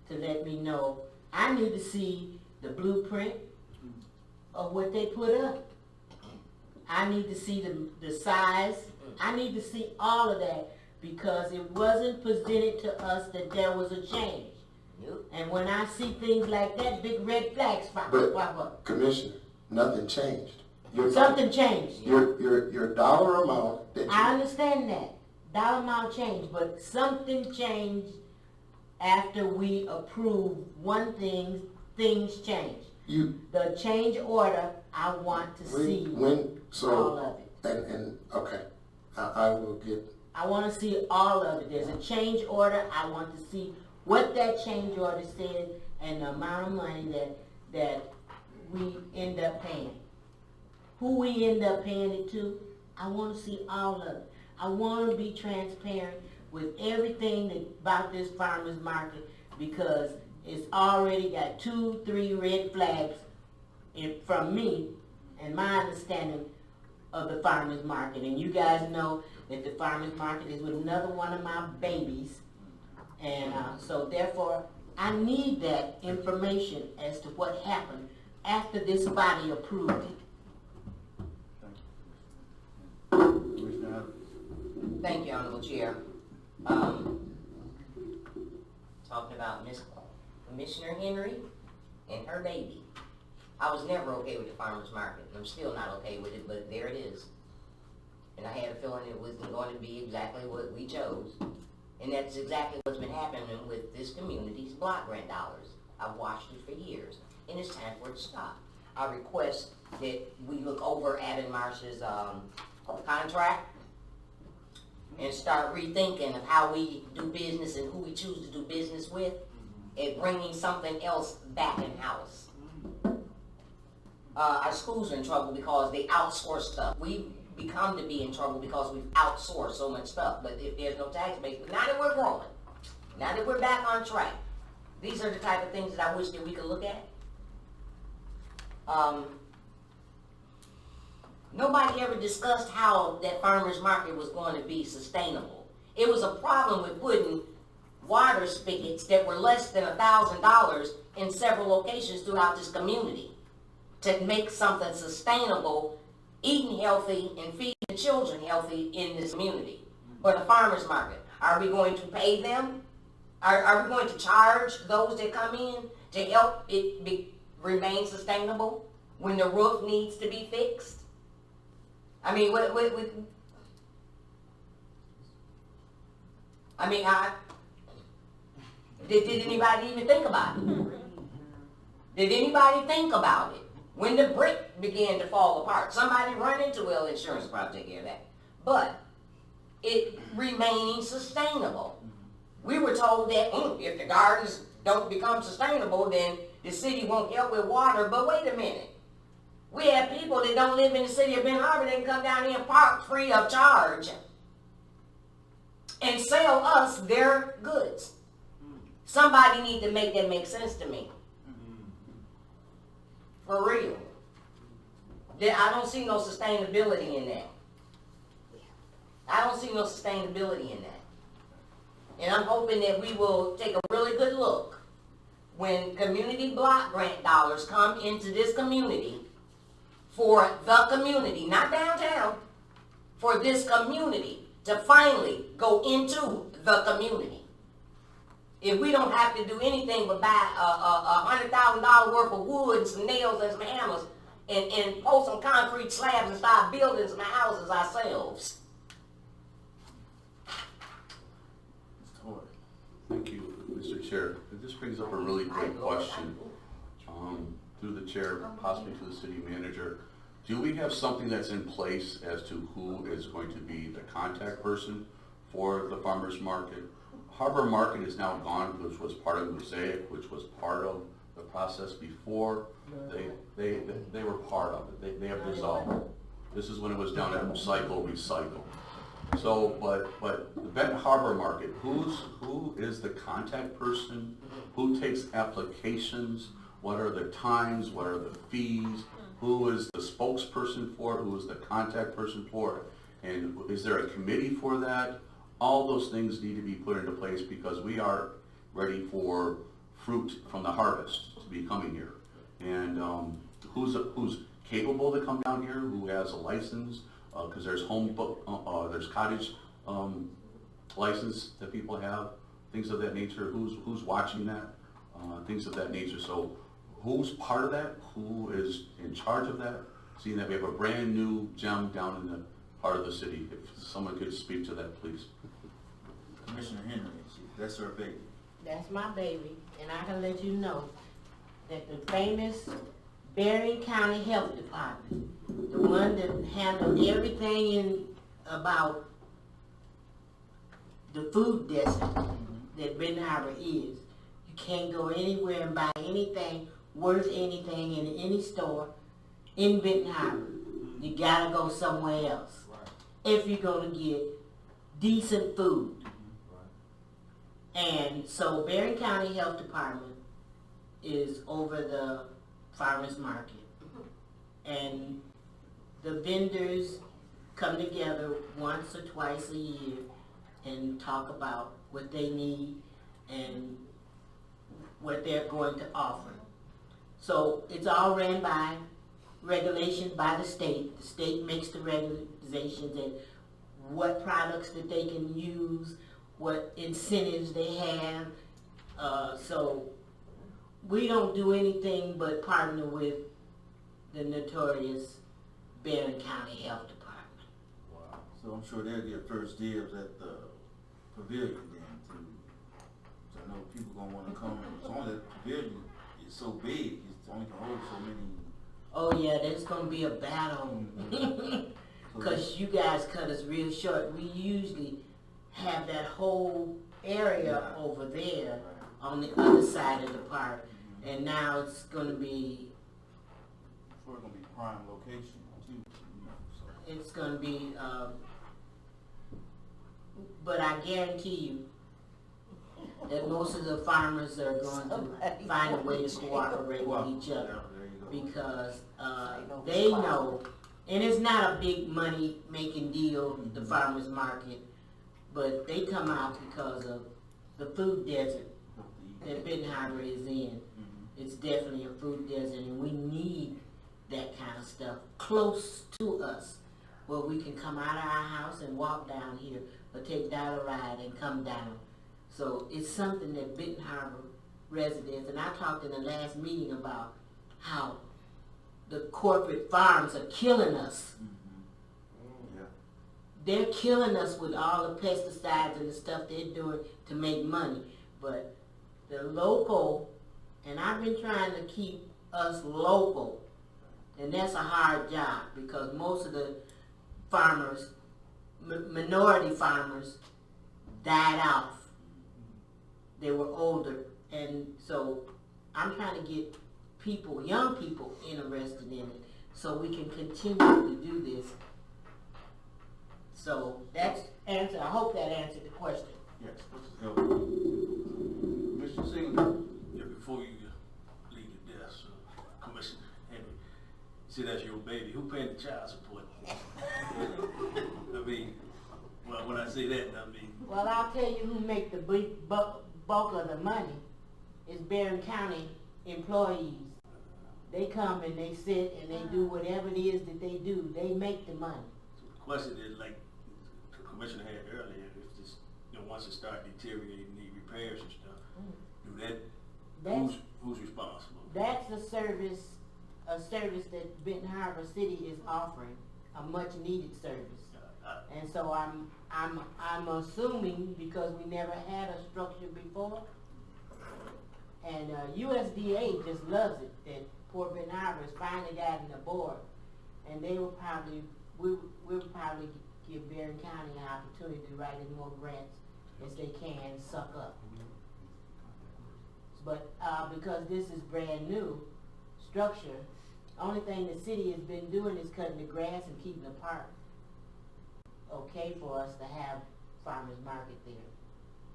S5: to let me know. I need to see the blueprint of what they put up. I need to see the size. I need to see all of that, because it wasn't presented to us that there was a change. And when I see things like that, big red flags pop up.
S2: Commissioner, nothing changed.
S5: Something changed.
S2: Your dollar amount that you...
S5: I understand that. Dollar amount changed, but something changed after we approved one thing, things changed. The change order, I want to see all of it.
S2: Okay, I will get...
S5: I want to see all of it. There's a change order. I want to see what that change order said and the amount of money that we end up paying. Who we end up paying it to, I want to see all of it. I want to be transparent with everything about this farmer's market, because it's already got 2, 3 red flags from me and my understanding of the farmer's market. And you guys know that the farmer's market is with another one of my babies. And so therefore, I need that information as to what happened after this body approved it.
S3: Thank you, Honorable Chair. Talking about Miss Commissioner Henry and her baby. I was never okay with the farmer's market, and I'm still not okay with it, but there it is. And I had a feeling it wasn't going to be exactly what we chose. And that's exactly what's been happening with this community's block grant dollars. I've watched it for years, and it's time for it to stop. I request that we look over Abermarch's contract and start rethinking of how we do business and who we choose to do business with, and bringing something else back in-house. Our schools are in trouble because they outsource stuff. We become to be in trouble because we've outsourced so much stuff. But if there's no tax base, but now that we're growing, now that we're back on track, these are the type of things that I wish that we could look at. Nobody ever discussed how that farmer's market was going to be sustainable. It was a problem with putting water spigots that were less than $1,000 in several locations throughout this community to make something sustainable, eating healthy and feeding the children healthy in this community. But a farmer's market, are we going to pay them? Are we going to charge those that come in to help it remain sustainable when the roof needs to be fixed? I mean, did anybody even think about it? Did anybody think about it? When the brick began to fall apart, somebody run into, well, insurance will probably take care of that. But it remaining sustainable. We were told that if the gardens don't become sustainable, then the city won't help with water. But wait a minute. We have people that don't live in the city of Benton Harbor that can come down here and park free of charge and sell us their goods. Somebody need to make that make sense to me. For real. I don't see no sustainability in that. I don't see no sustainability in that. And I'm hoping that we will take a really good look when community block grant dollars come into this community for the community, not downtown, for this community to finally go into the community. If we don't have to do anything but buy $100,000 worth of wood and some nails and some hammers and pour some concrete slabs and start building some houses ourselves.
S7: Thank you, Mr. Chair. This brings up a really great question, through the chair, possibly to the city manager. Do we have something that's in place as to who is going to be the contact person for the farmer's market? Harbor Market is now gone, which was part of Mosaic, which was part of the process before. They were part of it. They have dissolved. This is when it was down at recycle. So, but the Benton Harbor Market, who is the contact person? Who takes applications? What are the times? What are the fees? Who is the spokesperson for it? Who is the contact person for it? And is there a committee for that? All those things need to be put into place because we are ready for fruit from the harvest to be coming here. And who's capable to come down here? Who has a license? Because there's there's cottage license that people have, things of that nature. Who's watching that? Things of that nature. So who's part of that? Who is in charge of that? Seeing that we have a brand new gem down in the heart of the city. If someone could speak to that, please.
S1: Commissioner Henry, that's her baby.
S5: That's my baby, and I can let you know that the famous Berrien County Health Department, the one that handled everything about the food desert that Benton Harbor is. You can't go anywhere and buy anything worth anything in any store in Benton Harbor. You gotta go somewhere else if you're gonna get decent food. And so Berrien County Health Department is over the farmers market. And the vendors come together once or twice a year and talk about what they need and what they're going to offer. So it's all ran by regulation by the state. The state makes the regulations and what products that they can use, what incentives they have. So we don't do anything but partner with the notorious Benton County Health Department.
S1: Wow. So I'm sure they'll get first dibs at the pavilion then too. So I know people gonna wanna come. It's only the pavilion is so big, it's only can hold so many.
S5: Oh yeah, there's gonna be a battle. Cause you guys cut us real short. We usually have that whole area over there on the other side of the park. And now it's gonna be
S1: probably gonna be prime location too, you know, so.
S5: It's gonna be, but I guarantee you that most of the farmers are going to find a way to cooperate with each other.
S1: There you go.
S5: Because they know, and it's not a big money making deal, the farmers market, but they come out because of the food desert that Benton Harbor is in. It's definitely a food desert, and we need that kind of stuff close to us, where we can come out of our house and walk down here, or take dollar ride and come down. So it's something that Benton Harbor residents, and I talked in the last meeting about how the corporate farms are killing us.
S1: Yeah.
S5: They're killing us with all the pesticides and the stuff they're doing to make money. But the local, and I've been trying to keep us local, and that's a hard job because most of the farmers, minority farmers, died off. They were older, and so I'm trying to get people, young people, interested in it so we can continue to do this. So that's answer. I hope that answered the question.
S1: Yes, this is helpful. Mr. Singleton?
S4: Yeah, before you leave the desk, Commissioner Henry, you see that's your baby. Who paying the child support? I mean, well, when I say that, I mean,
S5: Well, I'll tell you who make the bulk of the money is Benton County employees. They come and they sit and they do whatever it is that they do. They make the money.
S4: so the question is, like the Commissioner had earlier, if this, once it start deteriorating, need repairs and stuff, do that,
S5: That's
S4: who's responsible?
S5: that's a service that Benton Harbor City is offering, a much needed service. And so I'm assuming, because we never had a structure before, and USDA just loves it that Port Benton Harbor has finally gotten a board, and they will probably we'll probably give Benton County an opportunity to write as more grants as they can suck up. But because this is brand new structure, only thing the city has been doing is cutting the grass and keeping the park okay for us to have farmers market there.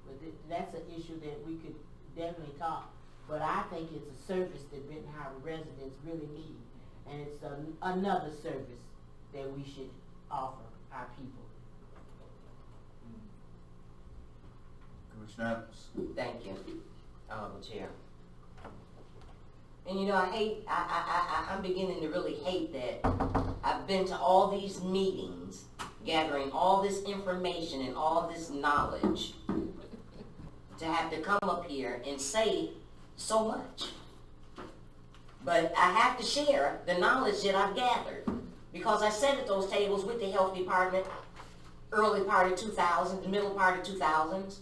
S5: But that's an issue that we could definitely talk. But I think it's a service that Benton Harbor residents really need, and it's another service that we should offer our people.
S1: Commissioner Adams?
S3: Thank you, Chair. And I'm beginning to really hate that I've been to all these meetings, gathering all this information and all this knowledge, to have to come up here and say so much. But I have to share the knowledge that I've gathered, because I sat at those tables with the health department early part of 2000, the middle part of 2000s,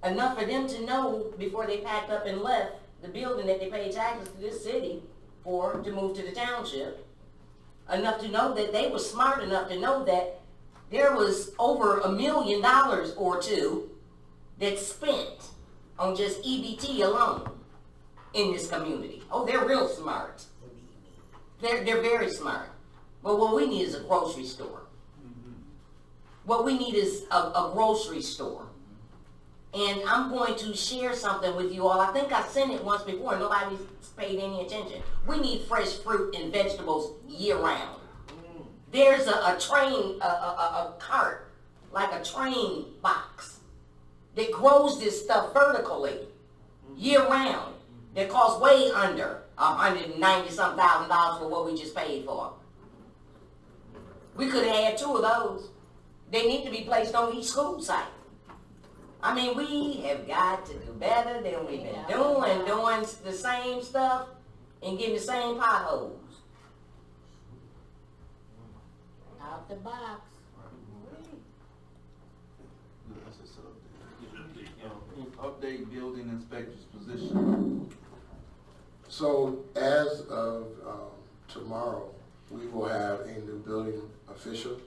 S3: enough for them to know before they packed up and left the building that they paid taxes to this city for to move to the township, enough to know that they were smart enough to know that there was over $1 million or two that's spent on just EBT alone in this community. Oh, they're real smart. They're very smart. But what we need is a grocery store. What we need is a grocery store. And I'm going to share something with you all. I think I sent it once before and nobody's paid any attention. We need fresh fruit and vegetables year round. There's a train, a cart, like a train box, that grows this stuff vertically year round, that costs way under $190-some thousand for what we just paid for. We could have had 2 of those. They need to be placed on each school site. I mean, we have got to do better than we've been doing the same stuff and getting the same potholes.
S5: Out the box.
S1: Update building inspector's position.
S2: So as of tomorrow, we will have a new building official.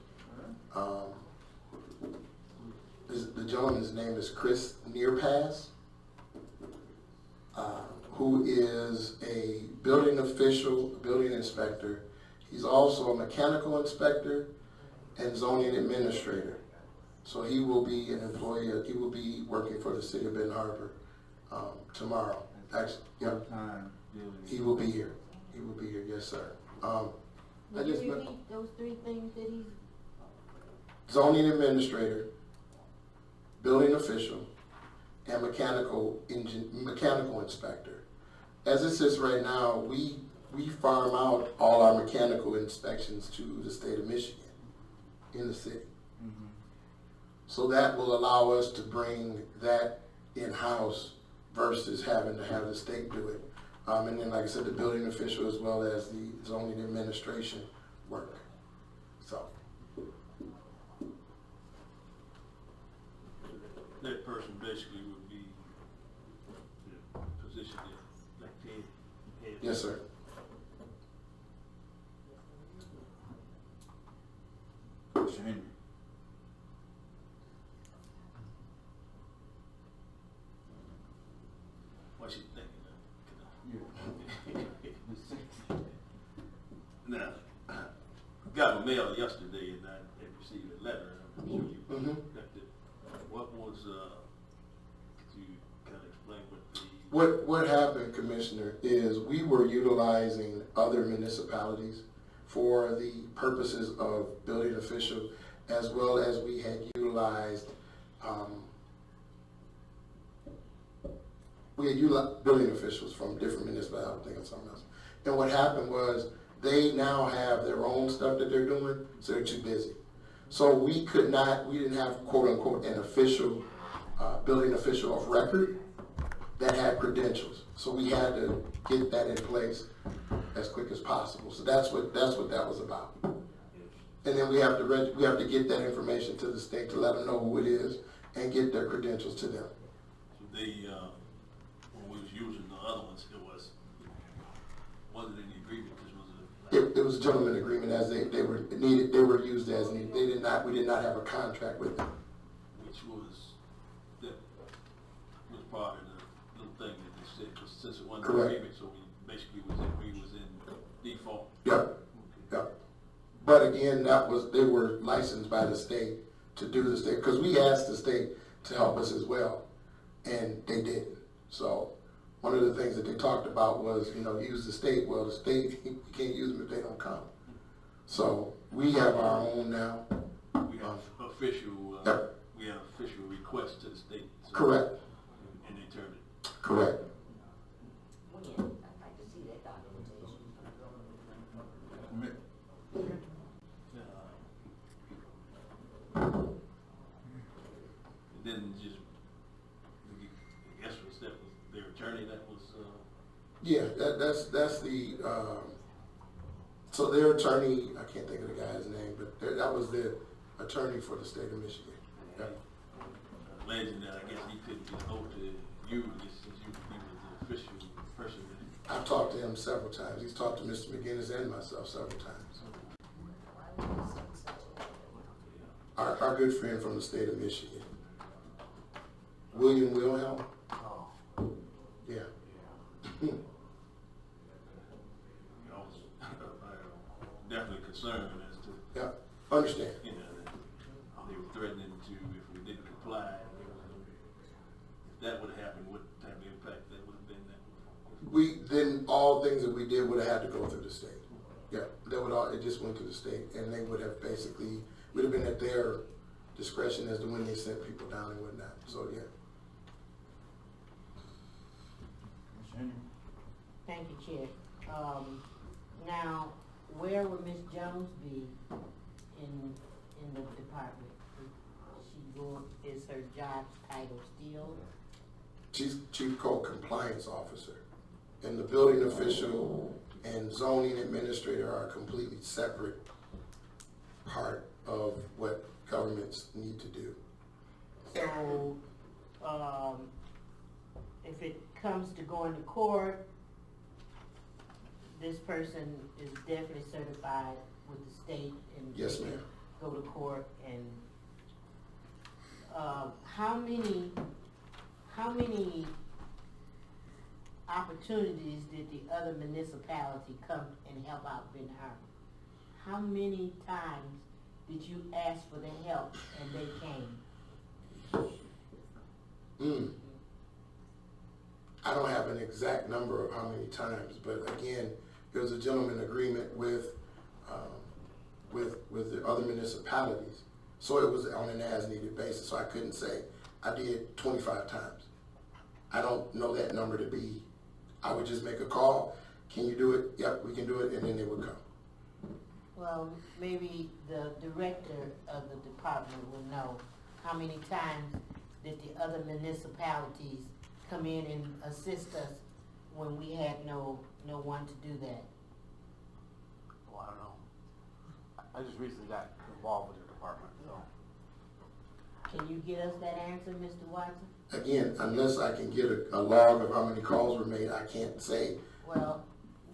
S2: The gentleman's name is Chris Nearpass. who is a building official, building inspector. He's also a mechanical inspector and zoning administrator. So he will be an employee, he will be working for the city of Benton Harbor, tomorrow. Actually, yeah,
S1: Full-time building.
S2: he will be here. He will be here, yes, sir.
S5: Would you repeat those three things that he's?
S2: Zoning administrator, building official, and mechanical inspector. As it sits right now, we farm out all our mechanical inspections to the state of Michigan in the city.
S1: Mhm.
S2: So that will allow us to bring that in-house versus having to have the state do it. And then, like I said, the building official as well as the zoning administration work. So,
S4: That person basically would be the position that, like head.
S2: yes, sir.
S1: Mr. Henry.
S4: What you thinking
S1: Yeah.
S4: of? Now, got a mail yesterday and I had received a letter, I'm sure you
S2: Mhm.
S4: got it. What was, could you kind of explain what the?
S2: What happened, Commissioner, is we were utilizing other municipalities for the purposes of building official, as well as we had utilized, building officials from different municipalities, I'm thinking of something else. And what happened was, they now have their own stuff that they're doing, so they're too busy. So we didn't have quote unquote an official, building official of record that had credentials. So we had to get that in place as quick as possible. So that's what that was about. And then we have to get that information to the state to let them know who it is and get their credentials to them.
S4: So they, when we was using the other ones, wasn't any agreement, this was a.
S2: It was a gentleman agreement as they were used as needed. We did not have a contract with them.
S4: Which was, that was part of the little thing that they said, because since it wasn't an
S2: Correct.
S4: agreement, so we basically we was in default.
S2: Yeah,
S4: Okay.
S2: yeah. But again, they were licensed by the state to do the state, because we asked the state to help us as well, and they didn't. So one of the things that they talked about was, use the state. Well, the state, we can't use them if they don't come. So we have our own now.
S4: We have official,
S2: Yep.
S4: we have official request to the state. So-
S2: Correct,
S4: And they turned it.
S2: correct.
S3: When? I'd like to see that documentation.
S4: And then just, I guess that was their attorney that was,
S2: Yeah, that's the, so their attorney, I can't think of the guy's name, but that was the attorney for the state of Michigan. Yep.
S4: alleging that I guess he couldn't get hold to you, just since he was the official person that.
S2: I've talked to him several times. He's talked to Mr. McGinnis and myself several times. Our good friend from the state of Michigan, William Wilhelm. Yeah.
S4: I was definitely concerned as to,
S2: Yeah, understand.
S4: that they were threatening to, if we didn't comply, if that would have happened, what type of impact that would have been that?
S2: Then all things that we did would have had to go through the state. Yeah, it just went to the state, and they would have basically, would have been at their discretion as to when they sent people down and whatnot, so yeah.
S1: Mr. Henry.
S5: Thank you, Chair. Now, where would Ms. Jones be in the department? Is her job title still?
S2: She's Chief Code Compliance Officer, and the building official and zoning administrator are a completely separate part of what governments need to do.
S5: So, if it comes to going to court, this person is definitely certified with the state and
S2: Yes,
S5: they can
S2: ma'am.
S5: go to court and, how many opportunities did the other municipality come and help out Benton Harbor? How many times did you ask for the help and they came?
S2: I don't have an exact number of how many times, but again, there was a gentleman agreement with the other municipalities. So it was on an as-needed basis, so I couldn't say I did 25 times. I don't know that number to be. I would just make a call. Can you do it? Yep, we can do it, and then they would come.
S5: Well, maybe the director of the department will know how many times did the other municipalities come in and assist us when we had no one to do that.
S8: Well, I don't know. I just recently got involved with your department, so.
S5: Can you get us that answer, Mr. Watson?
S2: Again, unless I can get a log of how many calls were made, I can't say.
S5: Well,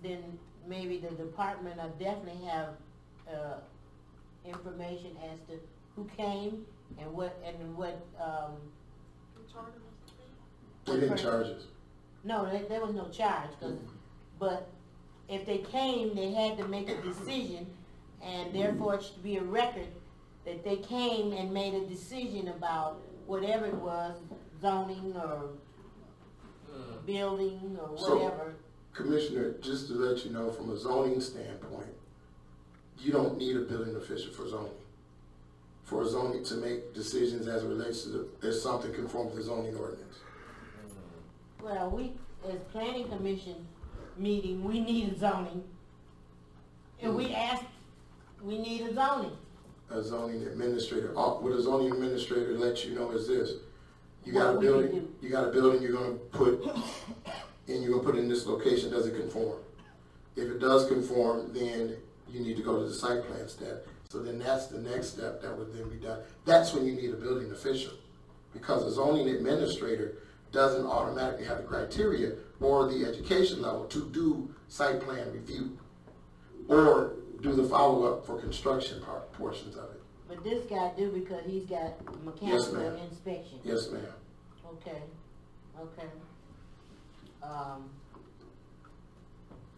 S5: then maybe the department will definitely have information as to who came and what.
S2: They didn't charge us.
S5: No, there was no charge, but if they came, they had to make a decision, and therefore it should be a record that they came and made a decision about whatever it was, zoning or building or whatever.
S2: Commissioner, just to let you know, from a zoning standpoint, you don't need a building official for zoning. For zoning to make decisions as it relates to there's something conform to the zoning ordinance.
S5: Well, we, as planning commission meeting, we need a zoning. And we asked, we need a zoning.
S2: A zoning administrator, what a zoning administrator lets you know is this. You got a
S5: What we can
S2: building,
S5: do.
S2: you got a building you're gonna put, and you're gonna put it in this location, does it conform? If it does conform, then you need to go to the site plan step. So then that's the next step that would then be done. That's when you need a building official. Because a zoning administrator doesn't automatically have the criteria or the education level to do site plan review or do the follow-up for construction portions of it.
S5: But this guy do because he's got
S2: Yes,
S5: mechanical
S2: ma'am.
S5: inspection.
S2: Yes, ma'am.
S5: Okay, okay.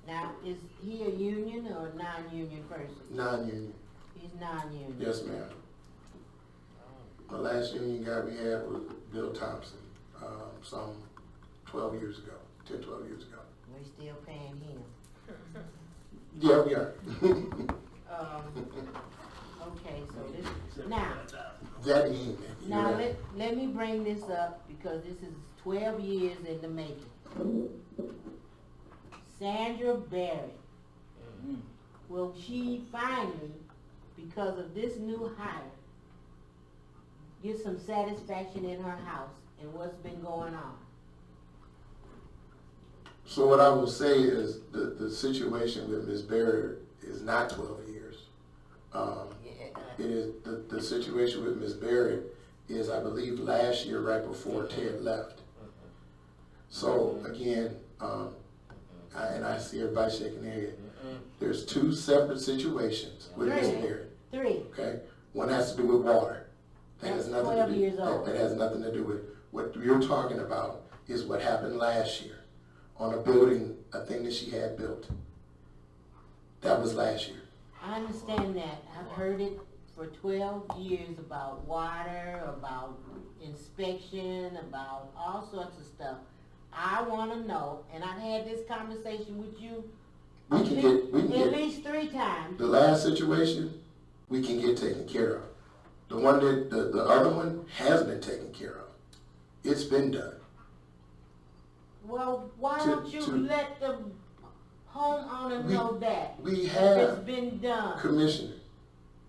S5: Now, is he a union or a non-union person?
S2: Non-union.
S5: He's non-union.
S2: Yes, ma'am. The last union guy we had was Bill Thompson, some 12 years ago, 10, 12 years ago.
S5: We still paying him.
S2: Yeah, we are.
S5: Okay, so this, now,
S2: That evening.
S5: now let me bring this up because this is 12 years in the making. Sandra Barrett, will she finally, because of this new hire, get some satisfaction in her house and what's been going on?
S2: So what I will say is the situation with Ms. Barrett is not 12 years. It is, the situation with Ms. Barrett is, I believe, last year, right before Ted left. So again, and I see everybody shaking their head. There's two separate situations with Ms. Barrett.
S5: Three.
S2: Okay, one has to do with water. That has
S5: That's
S2: nothing
S5: 12
S2: to do.
S5: years old.
S2: That has nothing to do with what you're talking about. Is what happened last year on a building, a thing that she had built. That was last year.
S5: I understand that. I've heard it for 12 years about water, about inspection, about all sorts of stuff. I want to know, and I've had this conversation with you
S2: We can
S5: at
S2: get
S5: least 3 times.
S2: the last situation. We can get taken care of. The one that the other one has been taken care of. It's been done.
S5: Well, why
S2: To-
S5: don't you
S2: to-
S5: let the homeowner know that?
S2: We
S5: If
S2: have.
S5: it's been done.
S2: Commissioner,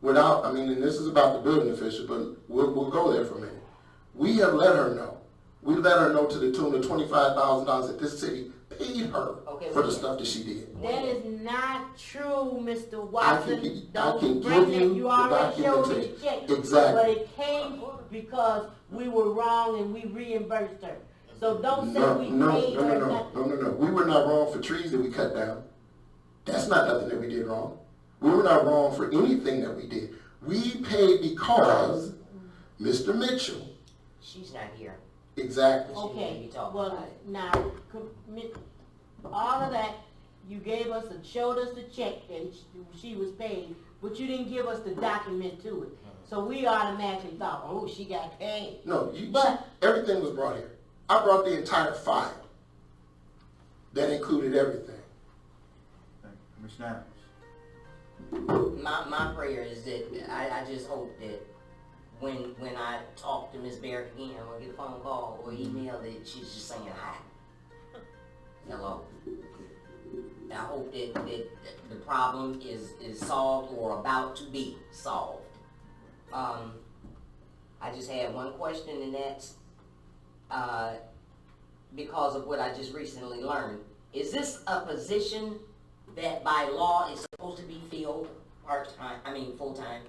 S2: without, I mean, and this is about the building official, but we'll go there for a minute. We have let her know. We let her know to the tune of $25,000 that this city paid her
S3: Okay,
S2: for the
S3: wait.
S2: stuff that she did.
S5: That is not true, Mr.
S2: I
S5: Watson.
S2: can
S5: Don't
S2: give
S5: bring that.
S2: you
S5: You
S2: the
S5: already showed me the
S2: documentation.
S5: check.
S2: Exactly.
S5: But it came because we were wrong and we reimbursed her. So don't say
S2: No,
S5: we
S2: no,
S5: paid
S2: no,
S5: her
S2: no,
S5: nothing.
S2: no. We were not wrong for trees that we cut down. That's not nothing that we did wrong. We were not wrong for anything that we did. We paid because Mr. Mitchell,
S3: She's not here.
S2: exactly.
S3: She
S5: Okay,
S3: didn't talk
S5: well,
S3: about it.
S5: now, all of that, you gave us and showed us the check that she was paid, but you didn't give us the document to it. So we automatically thought, oh, she got paid.
S2: No,
S5: But-
S2: everything was brought here. I brought the entire file. That included everything.
S1: Thank you. Commissioner Adams.
S3: My prayer is that, I just hope that when I talk to Ms. Barrett again, or get a phone call or email, that she's just saying hi. Hello. I hope that the problem is solved or about to be solved. I just had one question, and that's, because of what I just recently learned. Is this a position that by law is supposed to be filled part-time, full-time?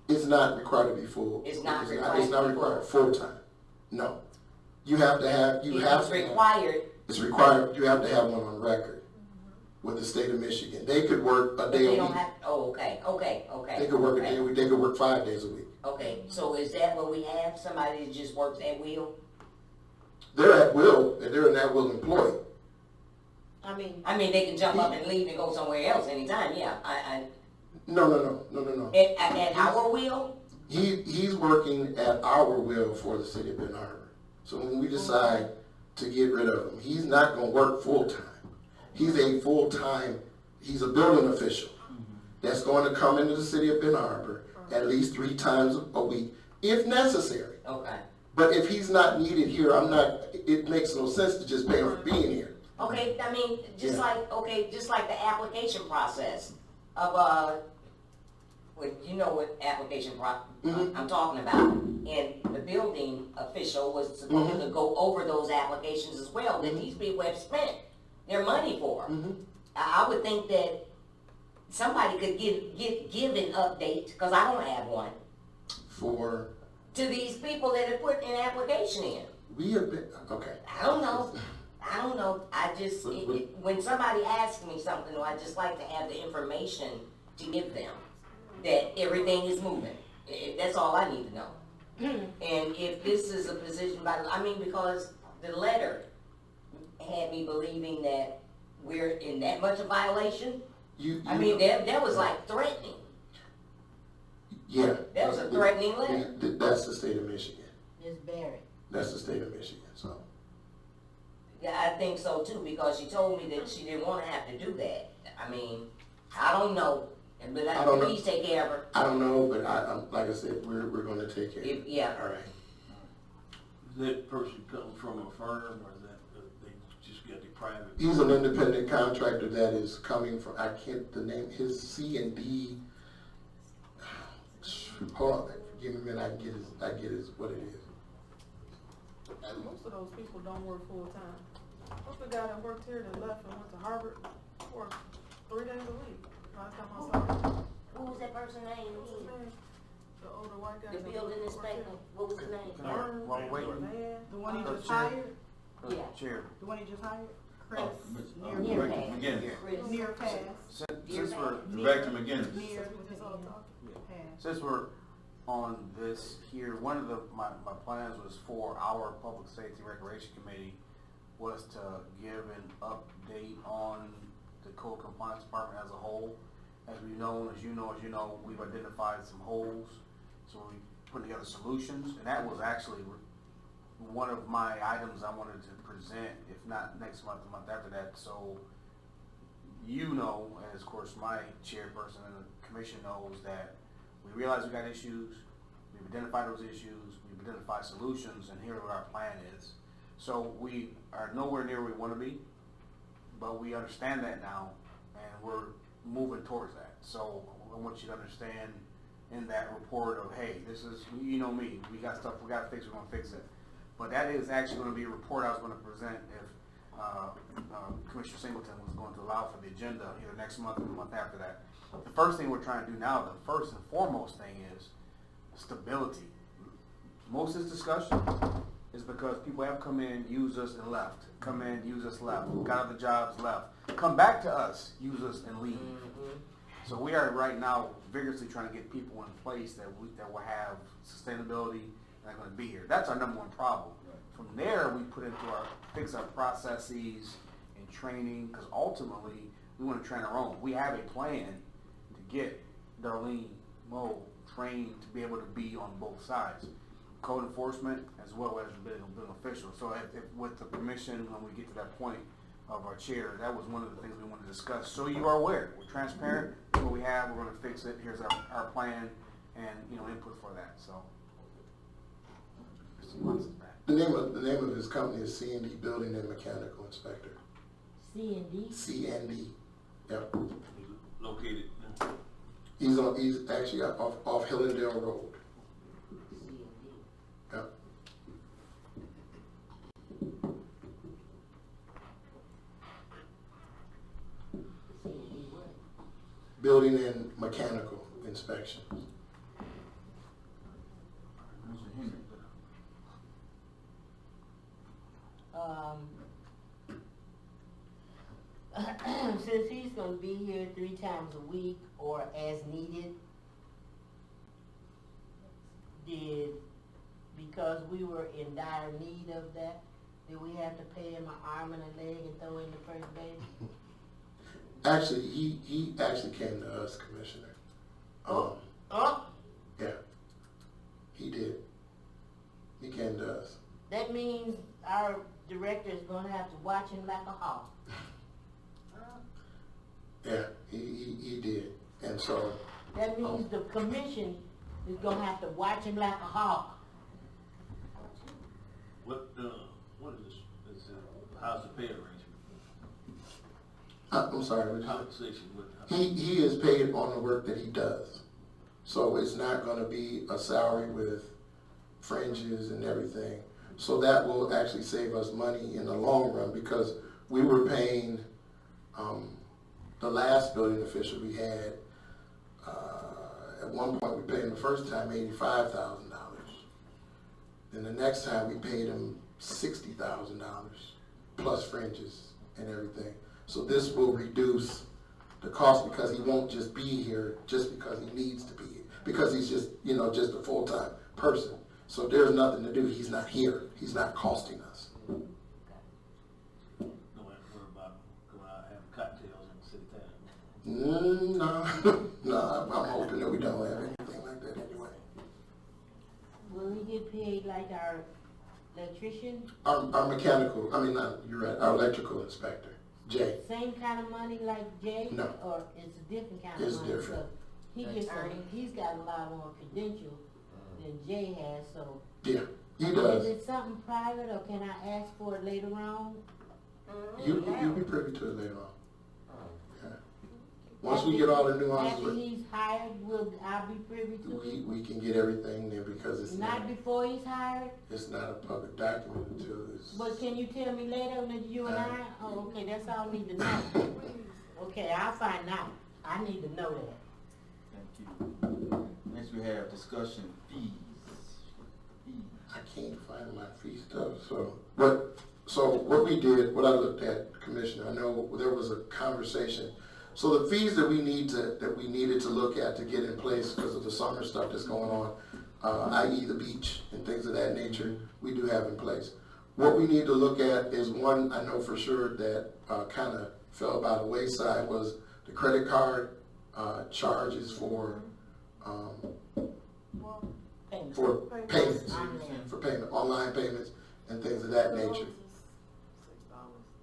S2: It's not required to be full.
S3: It's not required
S2: It's not
S3: to be
S2: required full-time. No. You have to have,
S3: It's required,
S2: it's required, you have to have one on record with the state of Michigan. They could work a
S3: but
S2: day
S3: they
S2: a
S3: don't
S2: week.
S3: have, okay.
S2: They could work a
S3: okay.
S2: day a week, they could work 5 days a week.
S3: Okay, so is that what we have? Somebody that just works at will?
S2: They're at will, and they're an at will employee.
S3: I mean, they can jump up and leave and go somewhere else anytime, yeah.
S2: No.
S3: At our will?
S2: He's working at our will for the city of Benton Harbor. So when we decide to get rid of him, he's not gonna work full-time. He's a full-time, he's a building official that's going to come into the city of Benton Harbor at least 3 times a week, if necessary.
S3: Okay.
S2: But if he's not needed here, it makes no sense to just pay him for being here.
S3: Okay, I mean, just
S2: Yeah.
S3: like the application process of, you know what application
S2: Mhm.
S3: I'm talking about. And the building official was supposed to go over those applications as well, that these people have spent their money for. I would think that somebody could give an update, because I don't have one,
S2: For,
S3: to these people that have put an application in.
S2: we have been, okay.
S3: I don't know. I just, when somebody asks me something, I just like to have the information to give them, that everything is moving. That's all I need to know. And if this is a position because the letter had me believing that we're in that much of violation. That was like threatening.
S2: Yeah.
S3: That was a threatening letter.
S2: That's the state of Michigan.
S5: Ms. Barrett.
S2: That's the state of Michigan, so.
S3: Yeah, I think so too, because she told me that she didn't want to have to do that. I don't know, but
S2: I don't know.
S3: please take care of her.
S2: I don't know, but like I said, we're gonna take care of it.
S3: Yeah.
S2: All right.
S4: Does that person come from a firm, or is that, they just got the private?
S2: He's an independent contractor that is coming from, I can't, the name, his C&D, hold on, give me a minute, I get his, what it is.
S6: And most of those people don't work full-time. What's the guy that worked here that left and went to Harvard, worked 3 days a week? Last time I saw him.
S3: What was that person's name?
S6: What's his name? The older white guy.
S3: The
S6: that
S3: building
S6: worked here.
S3: inspector, what was his name?
S8: While we're waiting,
S6: Man.
S9: The one he just
S8: Chair.
S9: hired?
S3: Yeah.
S8: Chair,
S9: The one he just hired? Chris?
S3: Near
S9: Near,
S3: pass.
S1: McGinnis.
S3: Chris.
S9: near pass.
S8: since we're,
S1: Director McGinnis.
S9: Near
S6: Just
S9: with
S6: all
S9: an
S6: talking.
S9: pass.
S8: since we're on this here, one of my plans was for our Public Safety Recreation Committee was to give an update on the code compliance department as a whole. As you know, we've identified some holes, so we put together solutions, and that was actually one of my items I wanted to present, if not next month, the month after that, so you know, and of course my chairperson and the commission knows that we realize we got issues, we've identified those issues, we've identified solutions, and here what our plan is. So we are nowhere near where we want to be, but we understand that now, and we're moving towards that. So I want you to understand in that report of, hey, this is, you know me, we got stuff we got to fix, we're going to fix it. But that is actually going to be a report I was going to present if Commissioner Singleton was going to allow for the agenda either next month or the month after that. The first thing we're trying to do now, the first and foremost thing is stability. Most of this discussion is because people have come in, used us, and left. Come in, use us, left. Got other jobs, left. Come back to us, use us, and leave. So we are right now vigorously trying to get people in place that will have sustainability and are going to be here. That's our number one problem. From there, we put into fix our processes and training, because ultimately, we want to train our own. We have a plan to get Darlene Moe trained to be able to be on both sides, code enforcement as well as building official. So if with the permission, when we get to that point of our chair, that was one of the things we wanted to discuss. So you are aware, we're transparent, here's what we have, we're gonna fix it, here's our plan, and, you know, input for that, so. Mr. Monson is back.
S2: The name of his company is C&D Building and Mechanical Inspector.
S5: C&D?
S2: C&D, yep.
S4: Located,
S2: He's actually off Hillendale Road.
S5: C&D.
S2: Yep.
S5: C&D what?
S2: Building and Mechanical Inspection.
S1: Mr. Henry.
S5: Since he's gonna be here 3 times a week or as needed, because we were in dire need of that, did we have to pay him an arm and a leg and throw in the first base?
S2: Actually, he actually came to us, Commissioner. Yeah, he did. He came to us.
S5: That means our director is gonna have to watch him like a hawk.
S2: Yeah, he did. And so,
S5: That means the commission is gonna have to watch him like a hawk.
S4: what is this, how's the pay arrangement?
S2: I'm sorry, what did you say?
S4: Compensation, what?
S2: He is paid on the work that he does. So it's not gonna be a salary with fringes and everything. So that will actually save us money in the long run, because we were paying, the last building official we had, at one point we paid him the first time $85,000. Then the next time we paid him $60,000 plus fringes and everything. So this will reduce the cost, because he won't just be here just because he needs to be here, because he's just, just a full-time person. So there's nothing to do. He's not here. He's not costing us.
S4: No one worry about going out and having cocktails in the city town.
S2: No, I'm hoping that we don't have anything like that anyway.
S5: Will he get paid like our electrician?
S2: Our mechanical, you're right, our electrical inspector, Jay.
S5: Same kind of money like Jay?
S2: No.
S5: Or it's a different kind of
S2: It's
S5: money?
S2: different.
S5: So he gets he's got a lot more credential than Jay has, so.
S2: Yeah, he
S5: Is
S2: does.
S5: it something private, or can I ask for it later on?
S2: You'll be privy to it later on. Yeah. Once we get all the nuances,
S5: After he's hired, I'll be privy to it?
S2: we can get everything there, because it's
S5: Not before he's hired?
S2: it's not a public document until it's.
S5: But can you tell me later that you and I? Oh, okay, that's all I need to know. Okay, I'll find out. I need to know that.
S1: Thank you. Next we have discussion fees.
S2: I can't find my fee stuff, so what we did, what I looked at, Commissioner, I know there was a conversation. So the fees that we needed to look at to get in place because of the summer stuff that's going on, i.e. the beach and things of that nature, we do have in place. What we need to look at is one, I know for sure that kind of fell by the wayside, was the credit card charges for payments, for payment, online payments and things of that nature.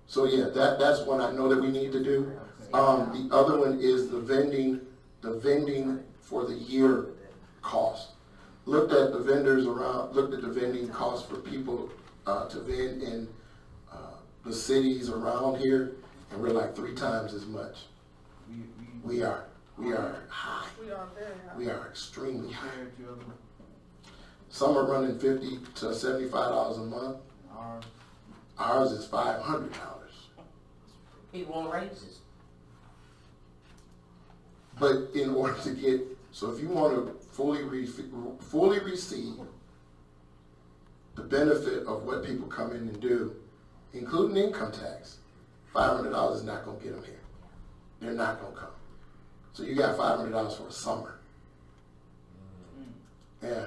S2: So yeah, that's one I know that we need to do. The other one is the vending for the year cost. Looked at the vending cost for people to vend in the cities around here, and we're like 3 times as much. We are high.
S6: We are very high.
S2: We are extremely high.
S1: Compared to other
S2: Some are running $50 to $75 a month. Ours is $500.
S3: People want raises.
S2: But in order to get, so if you want to fully receive the benefit of what people come in and do, including income tax, $500 is not going to get them here. They're not going to come. So you got $500 for a summer. Yeah,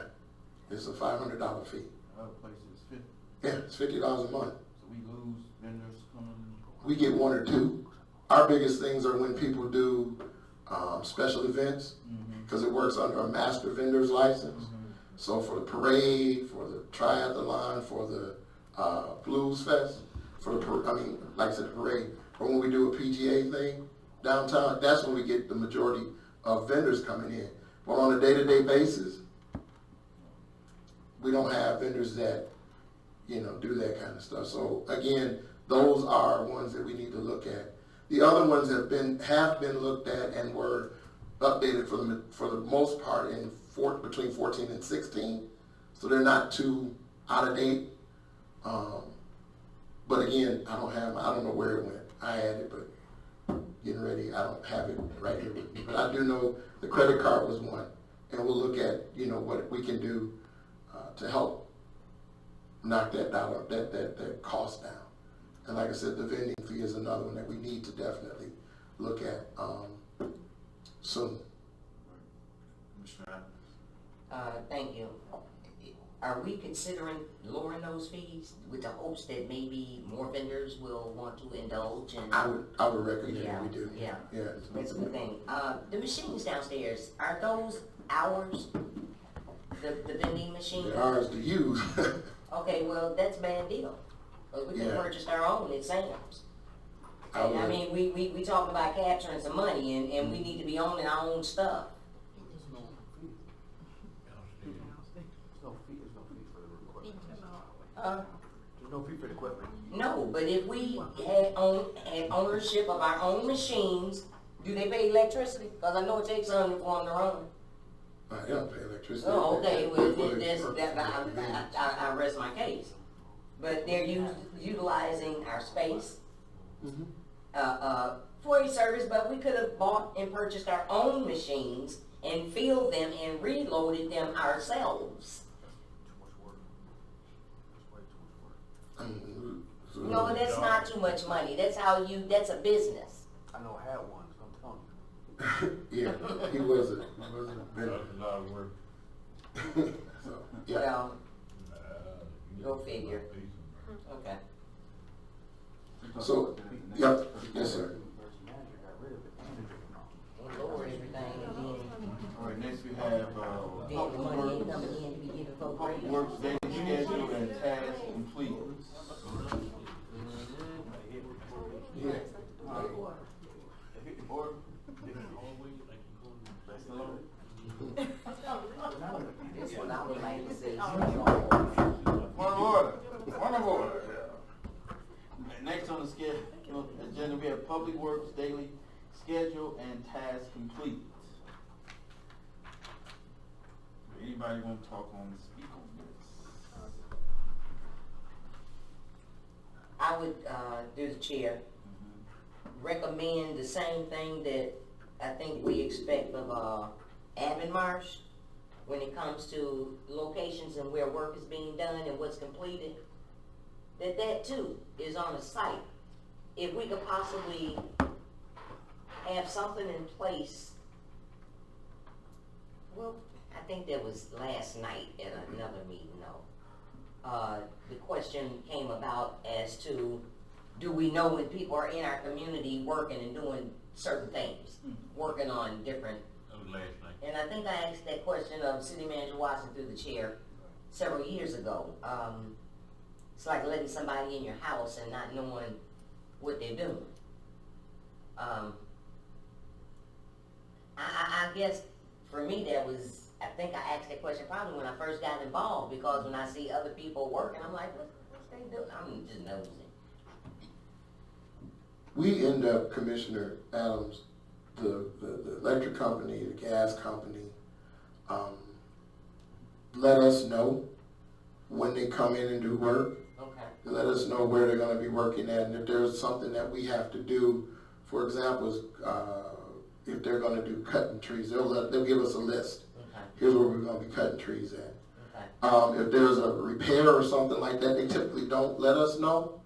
S2: it's a $500 fee.
S1: other places, 50.
S2: Yeah, it's $50 a month.
S1: So we lose vendors coming.
S2: we get one or two. Our biggest things are when people do special events, because it works under a master vendor's license. So for the parade, for the triathlon, for the blues fest, for the like I said, the parade, or when we do a PGA thing downtown, that's when we get the majority of vendors coming in. But on a day-to-day basis, we don't have vendors that, you know, do that kind of stuff. So again, those are ones that we need to look at. The other ones have been looked at and were updated for the most part in between 14 and 16, so they're not too out of date. But again, I don't know where it went. I had it, but getting ready, I don't have it right here with me. But I do know the credit card was one, and we'll look at, you know, what we can do to help knock that cost down. And like I said, the vending fee is another one that we need to definitely look at soon.
S1: Mr. Adams.
S3: Thank you. Are we considering lowering those fees with the hopes that maybe more vendors will want to indulge in?
S2: I would recommend that we do.
S3: Yeah,
S2: Yeah.
S3: that's a good thing. The machines downstairs, are those ours? The vending machines?
S2: They're ours to use.
S3: Okay, well, that's a bad deal. We can
S2: Yeah.
S3: purchase our own at Sam's.
S2: I
S3: And I
S2: would.
S3: mean, we talking about capturing some money and we need to be owning our own stuff.
S8: There's no fee for the equipment.
S3: No, but if we had ownership of our own machines, do they pay electricity? Cause I know it takes something for them to run.
S2: They don't pay electricity.
S3: Oh, okay, well,
S2: Well,
S3: I rest my case. But they're utilizing our space, for a service, but we could have bought and purchased our own machines and filled them and reloaded them ourselves. No, that's not too much money. That's a business.
S8: I know I had one, so I'm telling you.
S2: Yeah, he wasn't very.
S9: That's a lot of work.
S2: So, yeah.
S3: Well, go figure. Okay.
S2: So, yep, yes, sir.
S3: We'll lower everything and
S1: All right, next we have,
S3: then the money ain't coming in to be given for
S1: Public
S3: free.
S1: Works daily schedule and task complete.
S2: Yeah.
S1: Order. That's the Lord.
S3: This one I would like to see.
S1: Point of order. Point of order. Next on the schedule, agenda, we have Public Works daily schedule and task complete. Anybody want to talk on, speak on this?
S3: I would, through the chair, recommend the same thing that I think we expect of, Marsh when it comes to locations and where work is being done and what's completed, that too is on the site. If we could possibly have something in place, well, I think that was last night at another meeting though. The question came about as to, do we know when people are in our community working and doing certain things, working on different.
S9: That was last night.
S3: And I think I asked that question of City Manager Watson through the chair several years ago. It's like letting somebody in your house and not knowing what they're doing. I guess for me that was, I think I asked that question probably when I first got involved, because when I see other people working, I'm like, what's they doing? I'm just nosing.
S2: We end up, Commissioner Adams, the electric company, the gas company, let us know when they come in and do work.
S3: Okay.
S2: They let us know where they're gonna be working at, and if there's something that we have to do, for example, if they're gonna do cutting trees, they'll give us a list.
S3: Okay.
S2: Here's where we're gonna be cutting trees at.
S3: Okay.
S2: If there's a repair or something like that, they typically don't let us know.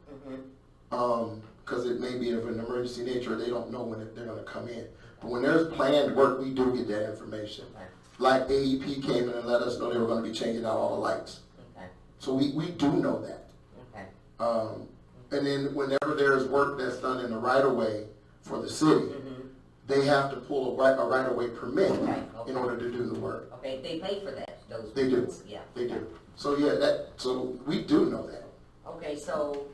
S2: Because it may be of an emergency nature, they don't know when they're gonna come in. But when there's planned work, we do get that information.
S3: Okay.
S2: Like AEP came in and let us know they were gonna be changing out all the lights.
S3: Okay.
S2: So we do know that.
S3: Okay.
S2: And then whenever there's work that's done in the right of way for the city, they have to pull a right of way permit
S3: Okay,
S2: in
S3: okay.
S2: order to do the work.
S3: Okay, they pay for that, those
S2: They do.
S3: people, yeah.
S2: They do. So yeah, so we do know that.
S3: Okay, so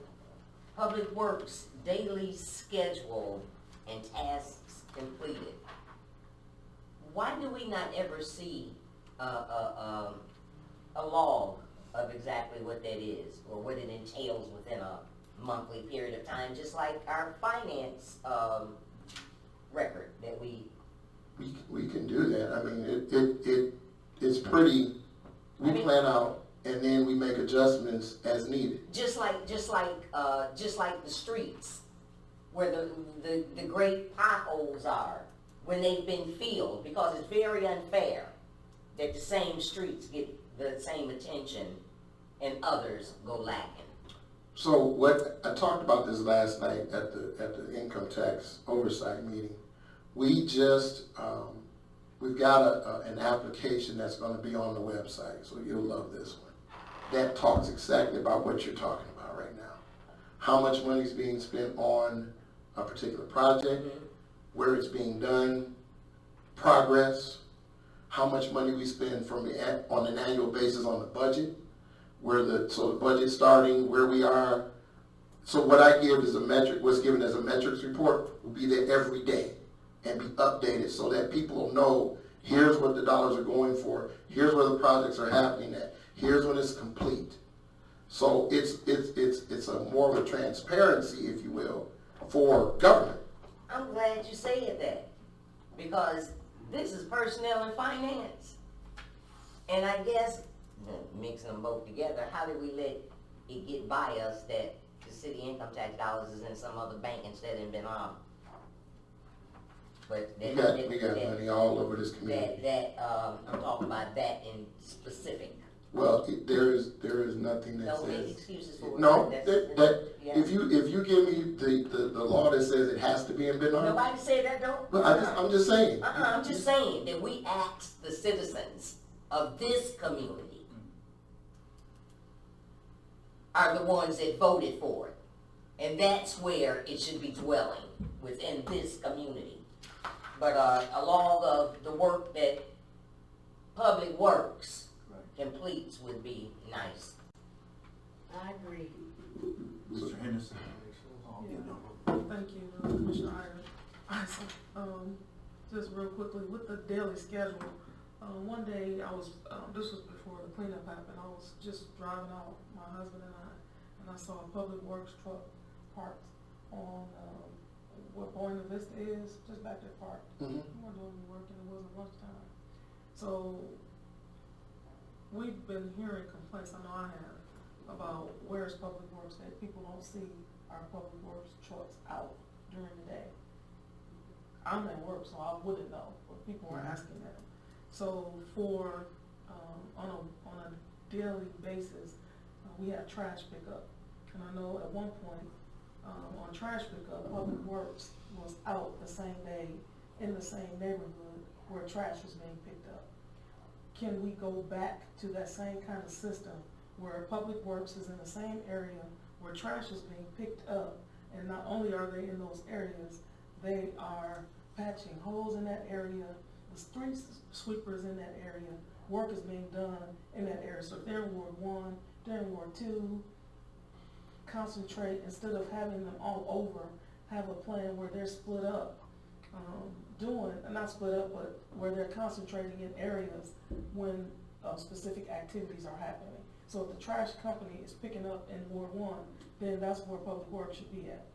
S3: Public Works daily schedule and tasks completed. Why do we not ever see a log of exactly what that is or what it entails within a monthly period of time, just like our finance record that we,
S2: We can do that. I mean, it's pretty, we plan out and then we make adjustments as needed.
S3: just like the streets where the great potholes are when they've been filled, because it's very unfair that the same streets get the same attention and others go lacking.
S2: So what, I talked about this last night at the income tax oversight meeting. We just, we've got an application that's gonna be on the website, so you'll love this one. That talks exactly about what you're talking about right now. How much money is being spent on a particular project, where it's being done, progress, how much money we spend on an annual basis on the budget, so the budget's starting, where we are. So what I give is a metric, what's given as a metrics report will be there every day and be updated so that people will know, here's what the dollars are going for, here's where the projects are happening at, here's when it's complete. So it's a more of a transparency, if you will, for government.
S3: I'm glad you said that, because this is personnel and finance. And I guess, mixing them both together, how did we let it get by us that the city income tax dollars is in some other bank instead of in Benton? But
S2: We got money all over this community.
S3: I'm talking about that in specific.
S2: Well, there is nothing that
S3: Don't make
S2: says.
S3: excuses for it.
S2: No,
S3: That's- yeah.
S2: if you give me the law that says it has to be in Benton.
S3: Nobody said that, though?
S2: But I'm just saying.
S3: I'm just saying that we asked the citizens of this community are the ones that voted for it. And that's where it should be dwelling, within this community. But a log of the work that Public Works completes would be nice.
S5: I agree.
S1: Mr. Henderson.
S6: Thank you, Commissioner Iron. Just real quickly, with the daily schedule, one day I was, this was before the cleanup happened, I was just driving out, my husband and I saw a Public Works truck parked on, where Boynton Vista is, just back there parked. We weren't doing any work and it wasn't lunchtime. So, we've been hearing complaints, I know I have, about where's Public Works, that people don't see our Public Works trucks out during the day. I'm at work, so I wouldn't know, but people are asking that. So for, on a daily basis, we have trash pickup. And I know at one point, on trash pickup, Public Works was out the same day in the same neighborhood where trash was being picked up. Can we go back to that same kind of system where Public Works is in the same area where trash is being picked up, and not only are they in those areas, they are patching holes in that area, the street sweepers in that area, work is being done in that area. So if they're in Ward 1, they're in Ward 2, concentrate, instead of having them all over, have a plan where they're split up, not split up, but where they're concentrating in areas when specific activities are happening. So if the trash company is picking up in Ward 1, then that's where Public Works should be at.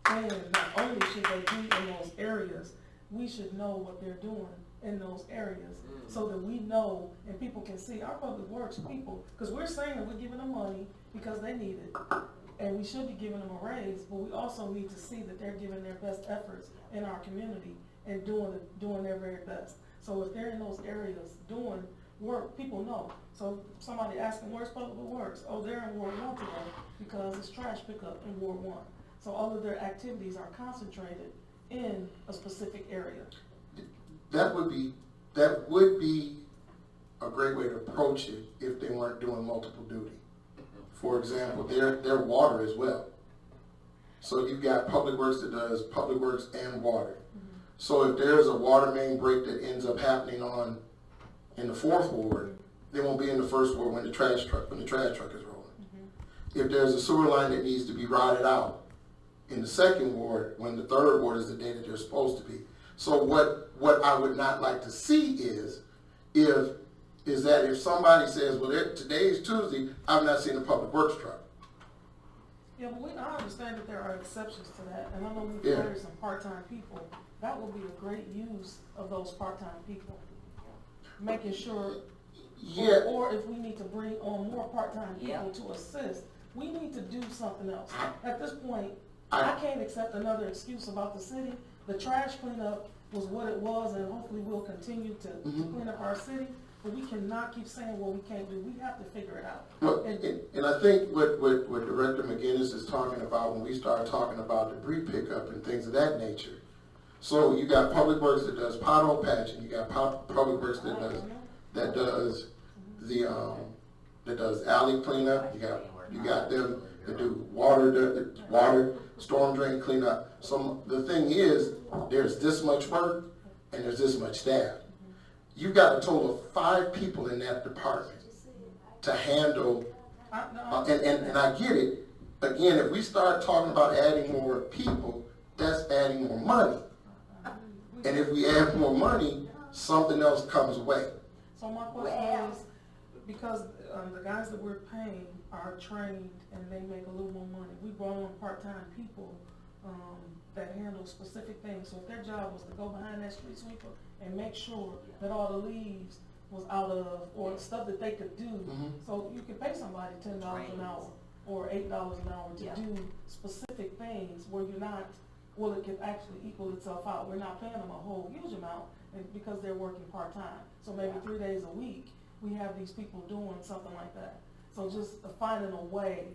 S6: And not only should they be in those areas, we should know what they're doing in those areas so that we know and people can see our Public Works people, because we're saying that we're giving them money because they need it. And we should be giving them a raise, but we also need to see that they're giving their best efforts in our community and doing their very best. So if they're in those areas doing work, people know. So somebody asking, where's Public Works? Oh, they're in Ward 1 today because it's trash pickup in Ward 1. So all of their activities are concentrated in a specific area.
S2: That would be a great way to approach it if they weren't doing multiple duty. For example, their water as well. So you've got Public Works that does Public Works and water. So if there's a water main break that ends up happening in the 4th ward, they won't be in the 1st ward when the trash truck is rolling. If there's a sewer line that needs to be rotted out in the 2nd ward, when the 3rd ward is the day that they're supposed to be. So what I would not like to see is that if somebody says, well, today is Tuesday, I've not seen a Public Works truck.
S6: Yeah, but I understand that there are exceptions to that, and I know we've
S2: Yeah.
S6: hired some part-time people. That would be a great use of those part-time people. Making sure,
S2: Yeah,
S6: or if we need to bring on more part-time
S3: Yeah.
S6: people to assist, we need to do something else. At this point,
S2: I-
S6: I can't accept another excuse about the city. The trash cleanup was what it was, and hopefully we'll continue to clean up our city. But we cannot keep saying what we can't do. We have to figure it out.
S2: well, and I think what Director McGinnis is talking about when we start talking about debris pickup and things of that nature. So you got Public Works that does pothole patching, you got Public Works that does that does alley cleanup, you got them that do water, storm drain cleanup. So the thing is, there's this much work and there's this much staff. You've got a total of 5 people in that department to handle, and I get it. Again, if we start talking about adding more people, that's adding more money. And if we add more money, something else comes away.
S6: So my question is, because the guys that we're paying are trained and they make a little more money, we brought on part-time people that handle specific things. So if their job was to go behind that street sweeper and make sure that all the leaves was out of, or stuff that they could do, so you could pay somebody $10 an hour or $8 an hour to do specific things where you're not, well, it can actually equal itself out. We're not paying them a whole huge amount because they're working part-time. So maybe 3 days a week, we have these people doing something like that. So just finding a way,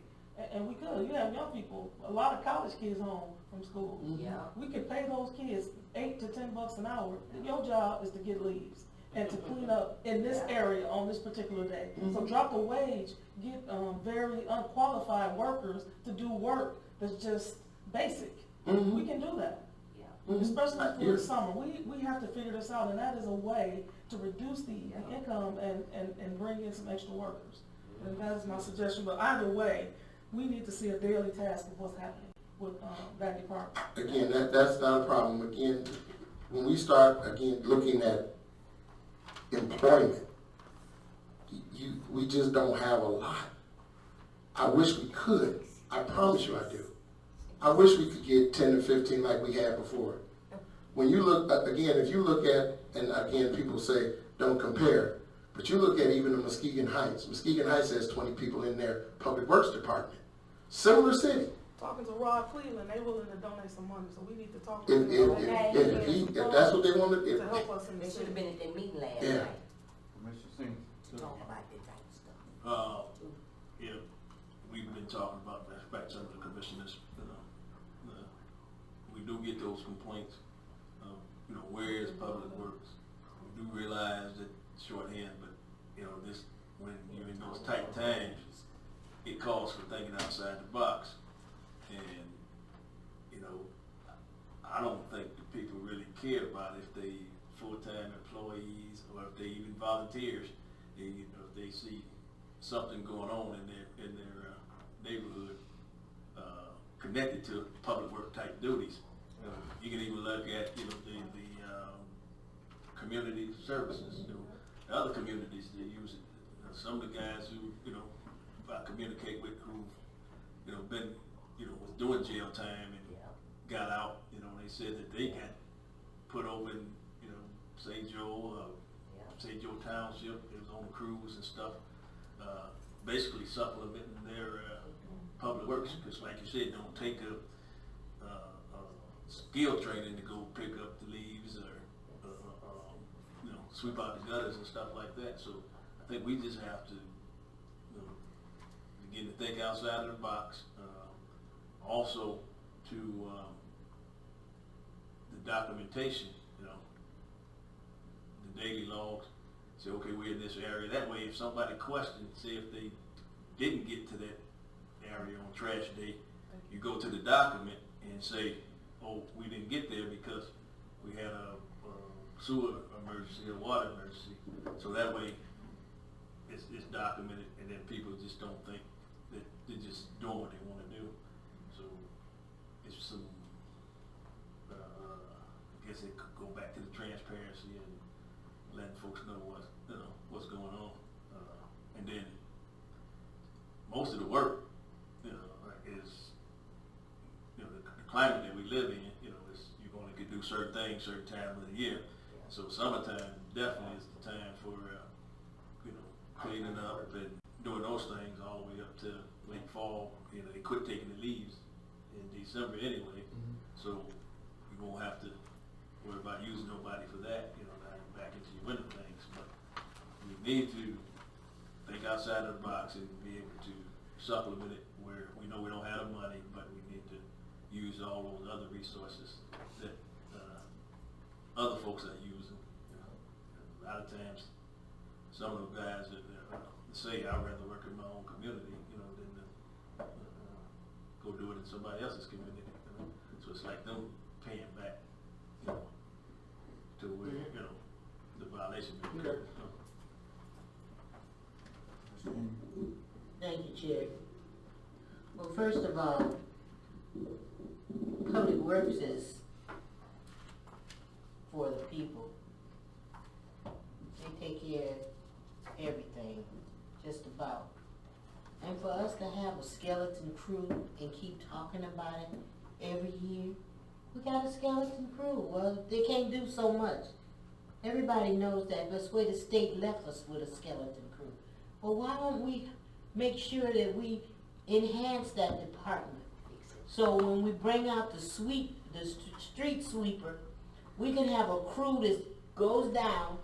S6: and we could, you have young people, a lot of college kids home from school.
S3: Yeah.
S6: We could pay those kids $8 to $10 an hour. Your job is to get leaves and to clean up in this area on this particular day. So drop the wage, get very unqualified workers to do work that's just basic. We can do that. Especially for the summer. We have to figure this out, and that is a way to reduce the income and bring in some extra workers. And that is my suggestion, but either way, we need to see a daily task of what's happening with that department.
S2: Again, that's not a problem. Again, when we start, looking at employment, we just don't have a lot. I wish we could. I promise you I do. I wish we could get 10 to 15 like we had before. When you look, again, if you look at, and again, people say, don't compare, but you look at even the Muskegon Heights. Muskegon Heights has 20 people in their Public Works Department. Similar city.
S6: Talking to Rod Cleveland, they willing to donate some money, so we need to talk to
S2: If that's what they want to do.
S6: to help us in
S3: They
S6: the
S3: should have
S6: city.
S3: been at that meeting last
S2: Yeah.
S3: night.
S1: Commissioner Singh.
S3: Talking about that type of stuff.
S4: Yeah, we've been talking about that, back to some of the commissioners, we do get those complaints, where is Public Works? We do realize that shorthand, but, this, when you're in those tight times, it calls for thinking outside the box. And, I don't think the people really care about if they full-time employees or if they even volunteers. If they see something going on in their neighborhood connected to public work type duties. You can even look at the community services. The other communities they use it. Some of the guys who I communicate with who been was doing jail time and got out. They said that they got put over in St. Joe Township. It was on the cruise and stuff. Basically supplementing their public works, because like you said, don't take a skill training to go pick up the leaves or sweep out the gutters and stuff like that. So I think we just have to begin to think outside of the box. Also to the documentation, the daily logs. Say, okay, we're in this area. That way, if somebody questions, say if they didn't get to that area on trash day, You go to the document and say, oh, we didn't get there because we had a sewer emergency, a water emergency. So that way, it's documented, and then people just don't think that they're just doing what they want to do. So it's some, I guess it could go back to the transparency and letting folks know what's going on. And then most of the work, is, the climate that we live in, is you're going to do certain things certain time of the year. So summertime definitely is the time for, cleaning up and doing those things all the way up to late fall. They quit taking the leaves in December anyway. So you won't have to worry about using nobody for that, now you're back into your winter things. But we need to think outside of the box and be able to supplement it where we know we don't have the money, but we need to use all those other resources that other folks are using. A lot of times, some of the guys that say, I'd rather work in my own community, than go do it in somebody else's community. So it's like them paying back, to where, the violation.
S2: Okay.
S5: Thank you, Chair. Well, first of all, Public Works is for the people. They take care of everything, just about. And for us to have a skeleton crew and keep talking about it every year, we got a skeleton crew. Well, they can't do so much. Everybody knows that. That's where the state left us with a skeleton crew. Well, why don't we make sure that we enhance that department? So when we bring out the street sweeper, we can have a crew that goes down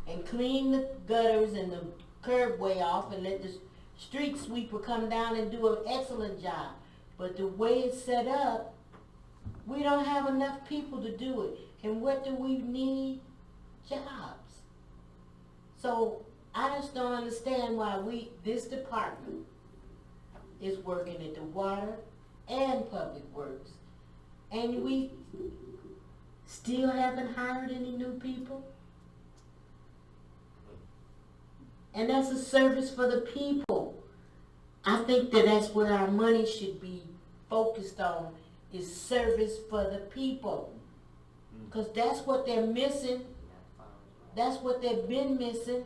S5: and clean the gutters and the curbway off and let the street sweeper come down and do an excellent job. But the way it's set up, we don't have enough people to do it. And what do we need? Jobs. So I just don't understand why this department is working at the water and public works, and we still haven't hired any new people. And that's a service for the people. I think that's what our money should be focused on, is service for the people. Because that's what they're missing. That's what they've been missing.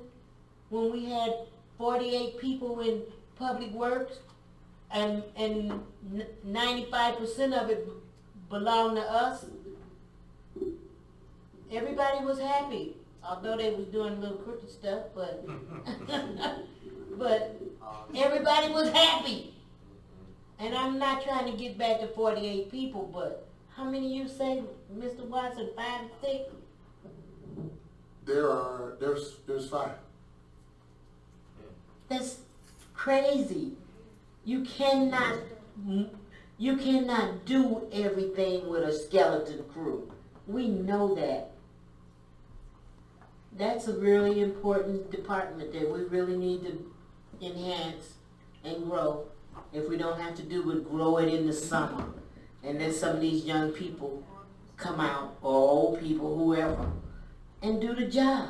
S5: When we had 48 people in public works, and 95% of it belonged to us, everybody was happy. Although they was doing a little crooked stuff, but but everybody was happy. And I'm not trying to get back to 48 people, but how many you say, Mr. Watson, 5 or 6?
S2: There's 5.
S5: That's crazy. You cannot do everything with a skeleton crew. We know that. That's a really important department that we really need to enhance and grow. If we don't have to do it, grow it in the summer. And let some of these young people come out, or old people, whoever, and do the job.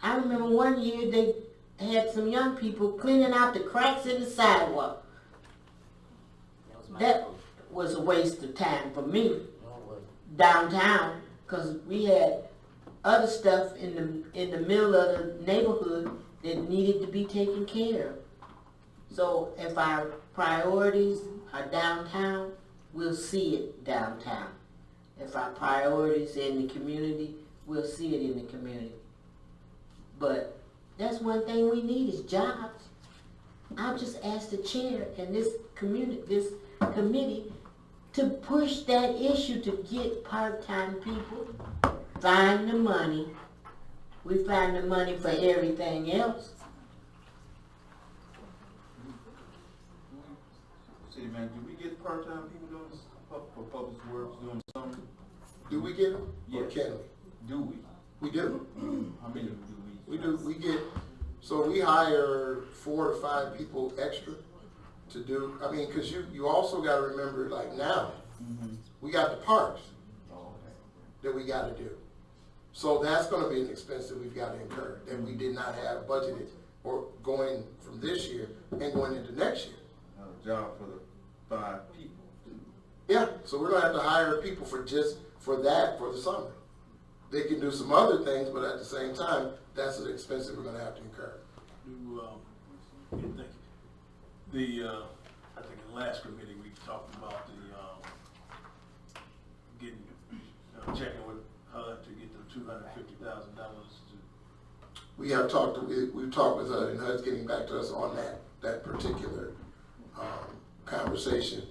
S5: I remember one year they had some young people cleaning out the cracks in the sidewalk. That was a waste of time for me downtown, because we had other stuff in the middle of the neighborhood that needed to be taken care of. So if our priorities are downtown, we'll see it downtown. If our priorities are in the community, we'll see it in the community. But that's one thing we need, is jobs. I'll just ask the chair and this committee to push that issue to get part-time people. Find the money. We find the money for everything else.
S1: City man, do we get part-time people doing this for public works during the summer?
S2: Do we get them? Or
S1: Yes.
S2: can we?
S1: Do we?
S2: We get them.
S1: How many do we?
S2: We do. We get, so we hire 4 to 5 people extra to do, I mean, cause you also gotta remember, like now,
S1: Mm-hmm.
S2: we got the parks
S1: Oh, okay.
S2: that we gotta do. So that's gonna be an expense that we've gotta incur, that we did not have budgeted, or going from this year and going into next year.
S1: Another job for the 5 people.
S2: Yeah, so we're gonna have to hire people for that for the summer. They can do some other things, but at the same time, that's an expense that we're gonna have to incur.
S4: Yeah, thank you. I think in the last committee, we talked about checking with HUD to get the $250,000 to.
S2: We've talked with HUD, and HUD's getting back to us on that particular conversation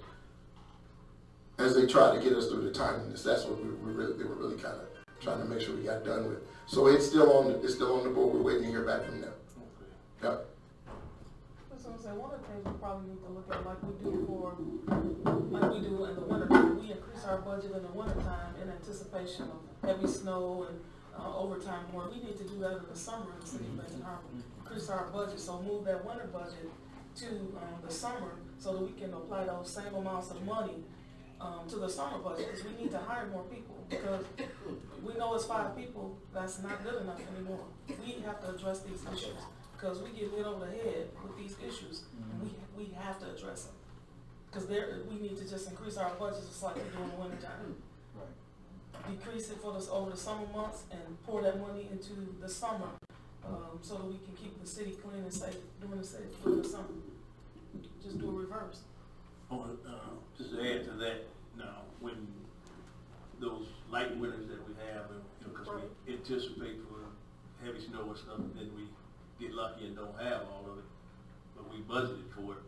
S2: as they try to get us through the timeliness. That's what they were really kind of trying to make sure we got done with. So it's still on the board. We're waiting to hear back from them.
S4: Okay.
S2: Yep.
S6: So I'm saying, one of the things we probably need to look at, like we do in the winter time, we increase our budget in the winter time in anticipation of heavy snow and overtime work. We need to do that in the summer in the city of Benton Harbor, increase our budget, so move that winter budget to the summer so that we can apply those same amounts of money to the summer budget, because we need to hire more people, because we know it's 5 people, that's not good enough anymore. We have to address these issues, because we get hit over the head with these issues, and we have to address them. Because we need to just increase our budgets just like we do in the winter time.
S1: Right.
S6: Decrease it over the summer months and pour that money into the summer, so that we can keep the city clean and safe during the summer. Just do a reverse.
S4: Just to add to that, now, when those light winters that we have, because we anticipate for heavy snow and stuff, and then we get lucky and don't have all of it, but we budgeted for it.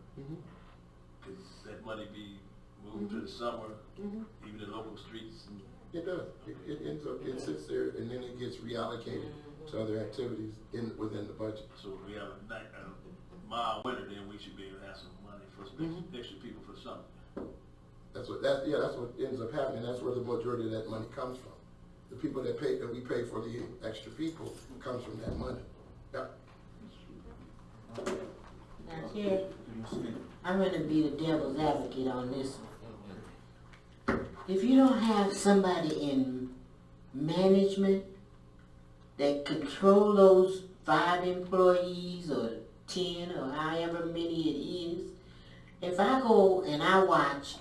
S4: Could that money be moved to the summer, even in local streets? And
S2: It does. It ends up, it sits there and then it gets reallocated to other activities within the budget.
S4: so if we have a mild winter, then we should be able to have some money for some extra people for summer.
S2: That's what ends up happening. That's where the majority of that money comes from. The people that we pay for the extra people comes from that money. Yep.
S5: Now, Chair, I'm gonna be the devil's advocate on this one. If you don't have somebody in management that control those 5 employees or 10 or however many it is, if I go and I watch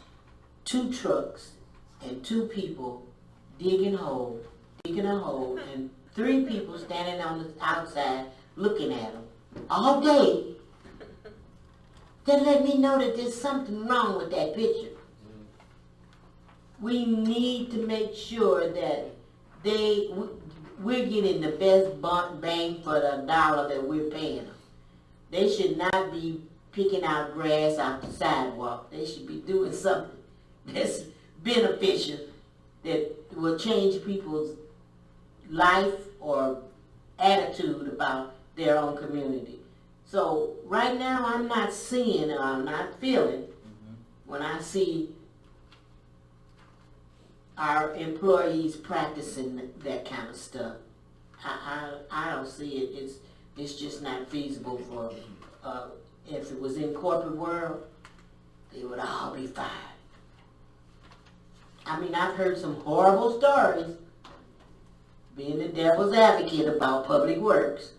S5: 2 trucks and 2 people digging a hole, and 3 people standing on the outside looking at them all day, that let me know that there's something wrong with that picture. We need to make sure that we're getting the best bang for the dollar that we're paying them. They should not be picking out grass off the sidewalk. They should be doing something that's beneficial, that will change people's life or attitude about their own community. So right now I'm not seeing or I'm not feeling when I see our employees practicing that kind of stuff. I don't see it. It's just not feasible for, if it was in corporate world, they would all be fired. I mean, I've heard some horrible stories, being the devil's advocate about public works,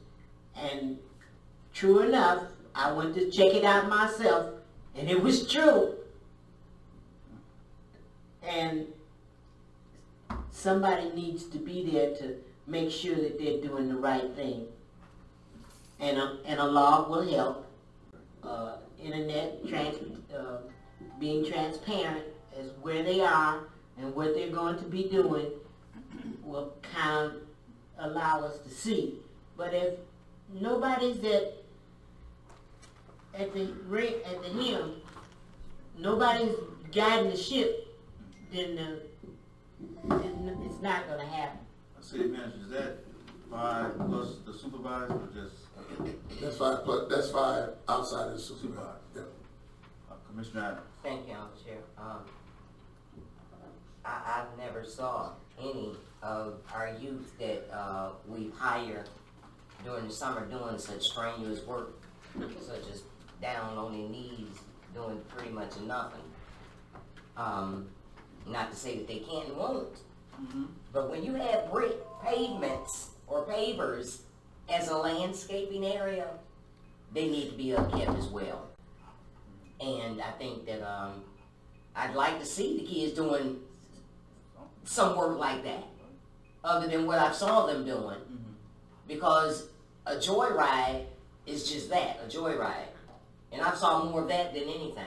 S5: and true enough, I went to check it out myself, and it was true. And somebody needs to be there to make sure that they're doing the right thing. And a law will help. Internet being transparent as where they are and what they're going to be doing will kind of allow us to see. But if nobody's at the helm, nobody's guiding the ship, then it's not going to happen.
S1: City manager, is that 5 plus the supervisor or just
S2: That's 5 outside of the supervisor. Yeah.
S1: Commissioner Adams?
S3: Thank you, Madam Chair. I've never saw any of our youth that we hire during the summer doing such strenuous work, such as down on their knees doing pretty much nothing. Not to say that they can't and won't, but when you have brick pavements or pavers as a landscaping area, they need to be upkept as well. And I think that, I'd like to see the kids doing some work like that, other than what I saw them doing. Because a joyride is just that, a joyride. And I saw more of that than anything.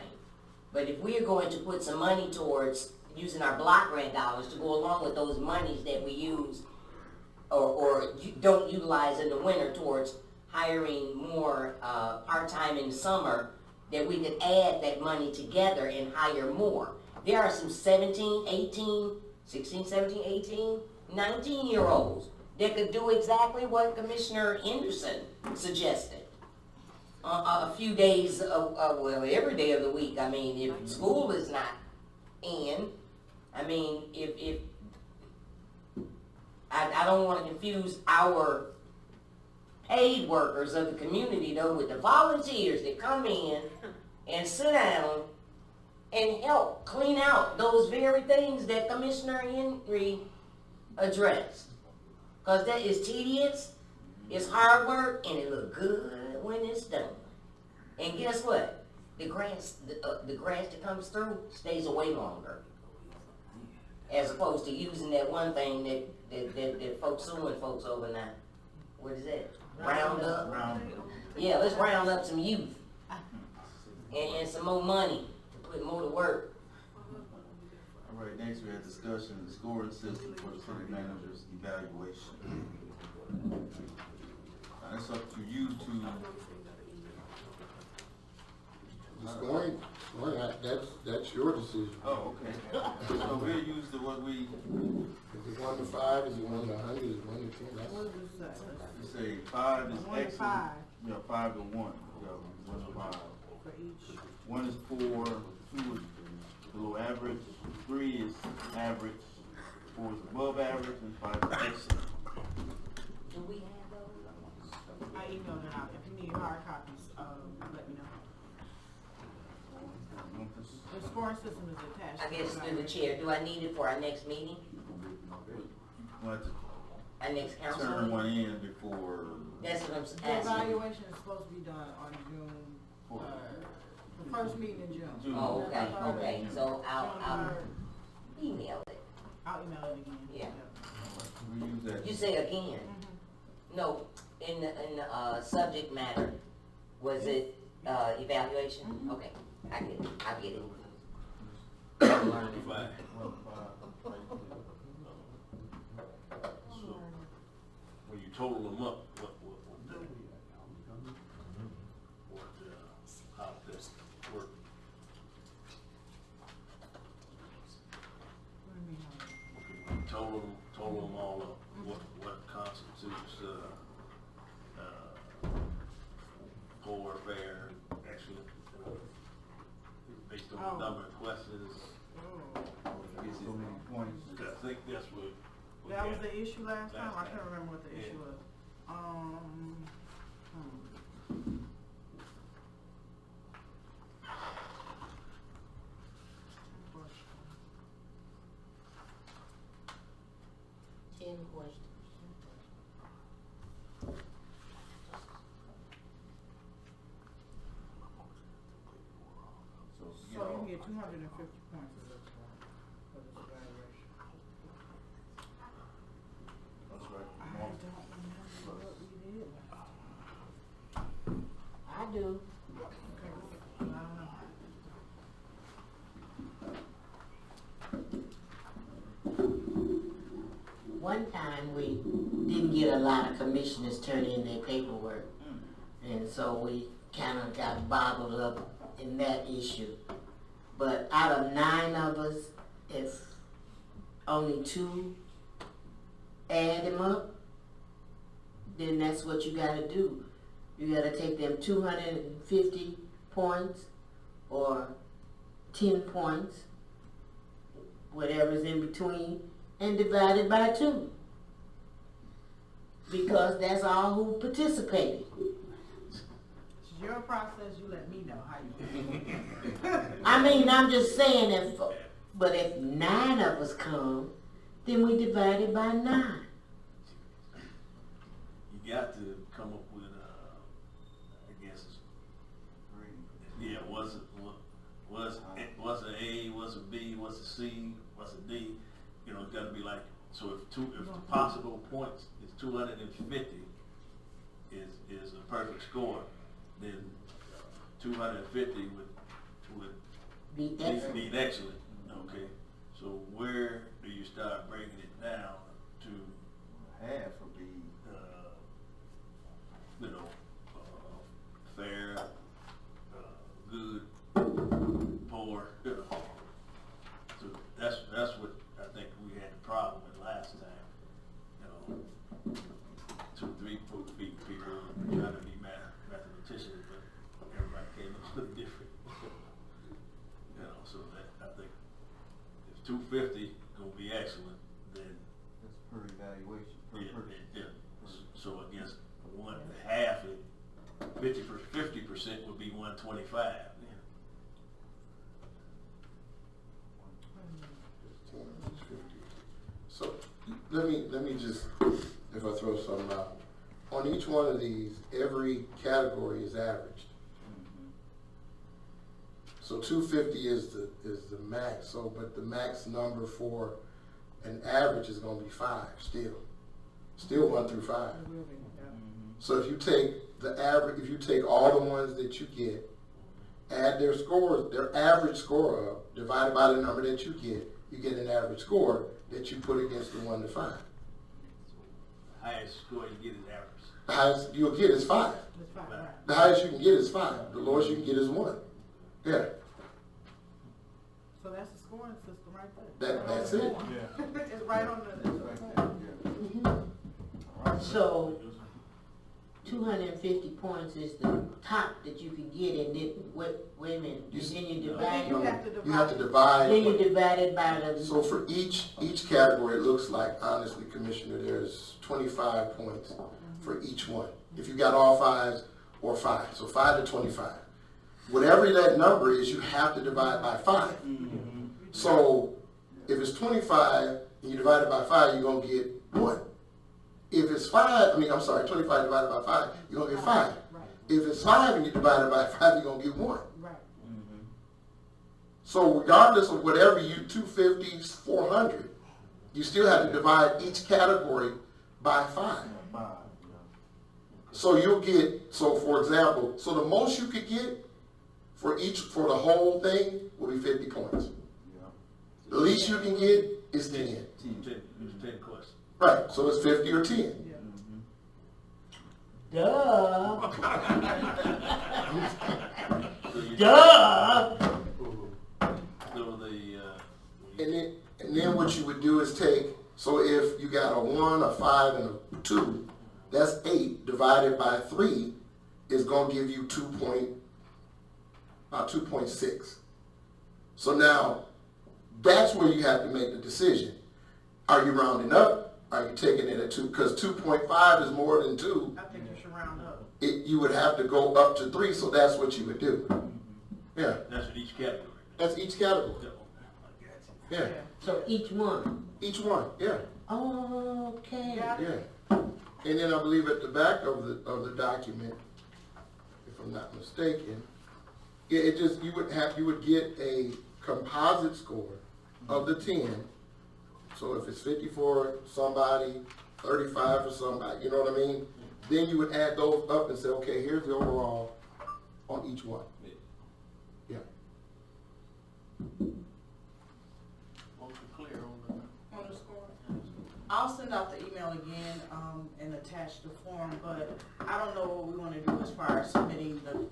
S3: But if we are going to put some money towards using our block grant dollars to go along with those monies that we use or don't utilize in the winter towards hiring more part-time in the summer, that we could add that money together and hire more. There are some 17, 18, 16, 17, 18, 19-year-olds that could do exactly what Commissioner Anderson suggested. A few days of, well, every day of the week. I mean, if school is not in, I mean, if I don't want to confuse our paid workers of the community, though, with the volunteers that come in and sit down and help clean out those very things that Commissioner Henry addressed. Because that is tedious, it's hard work, and it look good when it's done. And guess what? The grass that comes through stays away longer. As opposed to using that one thing that folks suing folks over now. What is that? Roundup? Yeah, let's round up some youth. And some more money to put more to work.
S1: All right, next we have discussion of the scoring system for the city manager's evaluation. Now, it's up to you to.
S2: Scoring, that's your decision.
S1: Oh, okay. So we'll use the what we.
S2: Is it 1 to 5? Is it 1 to 100? Is it 1 to 10? That's,
S9: What does it say?
S1: You say 5 is
S9: 1 to
S1: excellent.
S9: 5
S1: Yeah, 5 to 1. Yeah, 1 to 5.
S9: for each.
S1: 1 is poor, 2 is below average, 3 is average, 4 is above average, and 5 is excellent.
S3: Do we have those?
S9: I emailed it out. If you need hard copies, let me know. The scoring system is attached.
S3: I guess through the chair, do I need it for our next meeting?
S1: We'll have to
S3: Our next council
S1: turn
S3: meeting?
S1: one in before.
S3: That's what I'm
S9: The
S3: asking.
S9: evaluation is supposed to be done on June, the first meeting in June.
S1: June.
S3: Oh, okay, okay, so I'll
S9: June 3rd.
S3: email it.
S9: I'll email it again.
S3: Yeah.
S1: We use that.
S3: You say again? No, in the subject matter, was it, evaluation? Okay, I get it, I get it. I'm learning.
S4: Fine.
S1: 1 to 5.
S4: So, when you total them up, how this work? Okay, when you total them all up, what constitutes, poor, fair, excellent, based on the number of questions?
S1: Get so many points.
S4: I think that's what.
S9: That was the issue last time? I
S4: Last
S9: can't
S4: time.
S9: remember what the issue
S4: Yeah.
S9: was.
S5: Ten questions.
S1: So,
S9: So you can get 250 points for this one, for this evaluation.
S1: that's right.
S9: I don't remember what we did last
S5: I do.
S9: Okay, I don't know.
S5: One time we didn't get a lot of commissioners turn in their paperwork. And so we kind of got boggled up in that issue. But out of 9 of us, if only 2 add them up, then that's what you gotta do. You gotta take them 250 points or 10 points, whatever's in between, and divide it by 2. Because that's all who participated.
S9: So your process, you let me know how you.
S5: I mean, I'm just saying but if 9 of us come, then we divide it by 9.
S4: You got to come up with, I guess, yeah, what's an A, what's a B, what's a C, what's a D? You know, it's got to be like, so if the possible points is 250 is a perfect score, then 250 would
S5: Be excellent.
S4: be excellent. Okay, so where do you start breaking it down to?
S1: Half would be,
S4: You know, fair, good, poor, you know. So that's what I think we had the problem with last time. You know, 2, 3 people trying to be mathematicians, but everybody came up with different. You know, so that I think if 250 gonna be excellent, then
S1: that's per evaluation, per
S4: yeah,
S1: person.
S4: yeah. So I guess half it, 50% would be 125.
S2: So let me just, if I throw something out, on each one of these, every category is averaged. So 250 is the max. So, but the max number for an average is going to be 5 still 1 through 5. So if you take the average, if you take all the ones that you get, add their scores, their average score up, divided by the number that you get an average score that you put against the 1 to 5.
S4: Highest score you get is average.
S2: The highest you'll get is 5.
S9: That's fine, right.
S2: The highest you can get is 5. The lowest you can get is 1. Yeah,
S9: So that's the scoring system right there.
S2: that's it.
S9: It's right on the,
S1: Right there, yeah. All right.
S5: So 250 points is the top that you can get, and then wait a minute, then you divide
S9: You
S5: it.
S9: have to divide.
S5: Then you divide it by the.
S2: So for each category, it looks like, honestly, Commissioner, there's 25 points for each one. If you got all 5s or 5, so 5 to 25. Whatever that number is, you have to divide by 5. So if it's 25 and you divide it by 5, you're gonna get 1. If it's 25 divided by 5, you're gonna get 5.
S9: Right,
S2: If it's 5 and you divide it by 5, you're gonna get 1.
S9: right.
S2: So regardless of whatever 250, 400, you still have to divide each category by 5. So you'll get, so for example, so the most you could get for the whole thing will be 50 points. The least you can get is 10.
S4: 10 questions.
S2: Right, so it's 50 or 10.
S5: Duh.
S4: So you-
S5: Duh.
S4: So
S2: And then what you would do is take, so if you got a 1, a 5, and a 2, that's 8 divided by 3 is going to give you 2.6. So now, that's where you have to make the decision. Are you rounding up? Are you taking it at 2? Because 2.5 is more than 2.
S9: I think you should round up.
S2: You would have to go up to 3, so that's what you would do. Yeah,
S4: that's in each category.
S2: that's each category. Yeah,
S5: So each one.
S2: each one, yeah.
S5: Okay.
S9: Got it?
S2: Yeah, and then I believe at the back of the document, if I'm not mistaken, it just, you would get a composite score of the 10. So if it's 50 for somebody, 35 for somebody, you know what I mean? Then you would add those up and say, okay, here's the overall on each one. Yeah.
S4: Clear
S9: On the score. I'll send out the email again, and attach the form, but I don't know what we wanna do as far as submitting the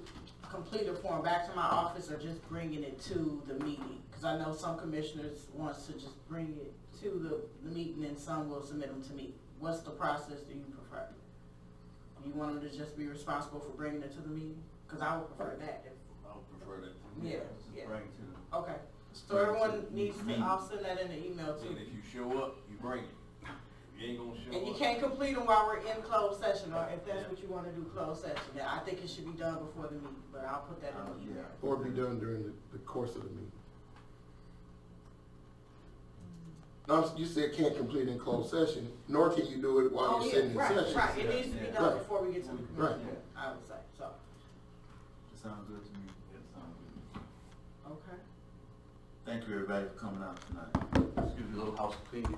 S9: completed form back to my office or just bringing it to the meeting. Cause I know some commissioners wants to just bring it to the meeting and some will submit them to me. What's the process do you prefer? Do you want them to just be responsible for bringing it to the meeting? Cause I would prefer that.
S4: I would prefer that.
S9: Yeah,
S1: Just
S9: yeah.
S1: bring it to them.
S9: Okay, so everyone needs to, I'll send that in the email too.
S1: And if you show up, you bring it. If you
S4: You ain't gonna show
S9: And you
S4: up.
S9: can't complete them while we're in closed session, or if that's what you wanna do, closed session. Yeah, I think it should be done before the meeting, but I'll put that in the email.
S2: Or be done during the course of the meeting. No, you said can't complete in closed session, nor can you do it while
S9: Oh,
S2: you're
S9: yeah,
S2: sitting in
S9: right,
S2: session.
S9: right, it needs to be
S1: Yeah.
S9: done
S2: Right.
S9: before we get to the
S2: Right.
S9: committee, I would say, so,
S1: That sounds good to me. That sounds good.
S9: okay.
S1: Thank you, everybody, for coming out tonight.
S7: Excuse me, a little housekeeping.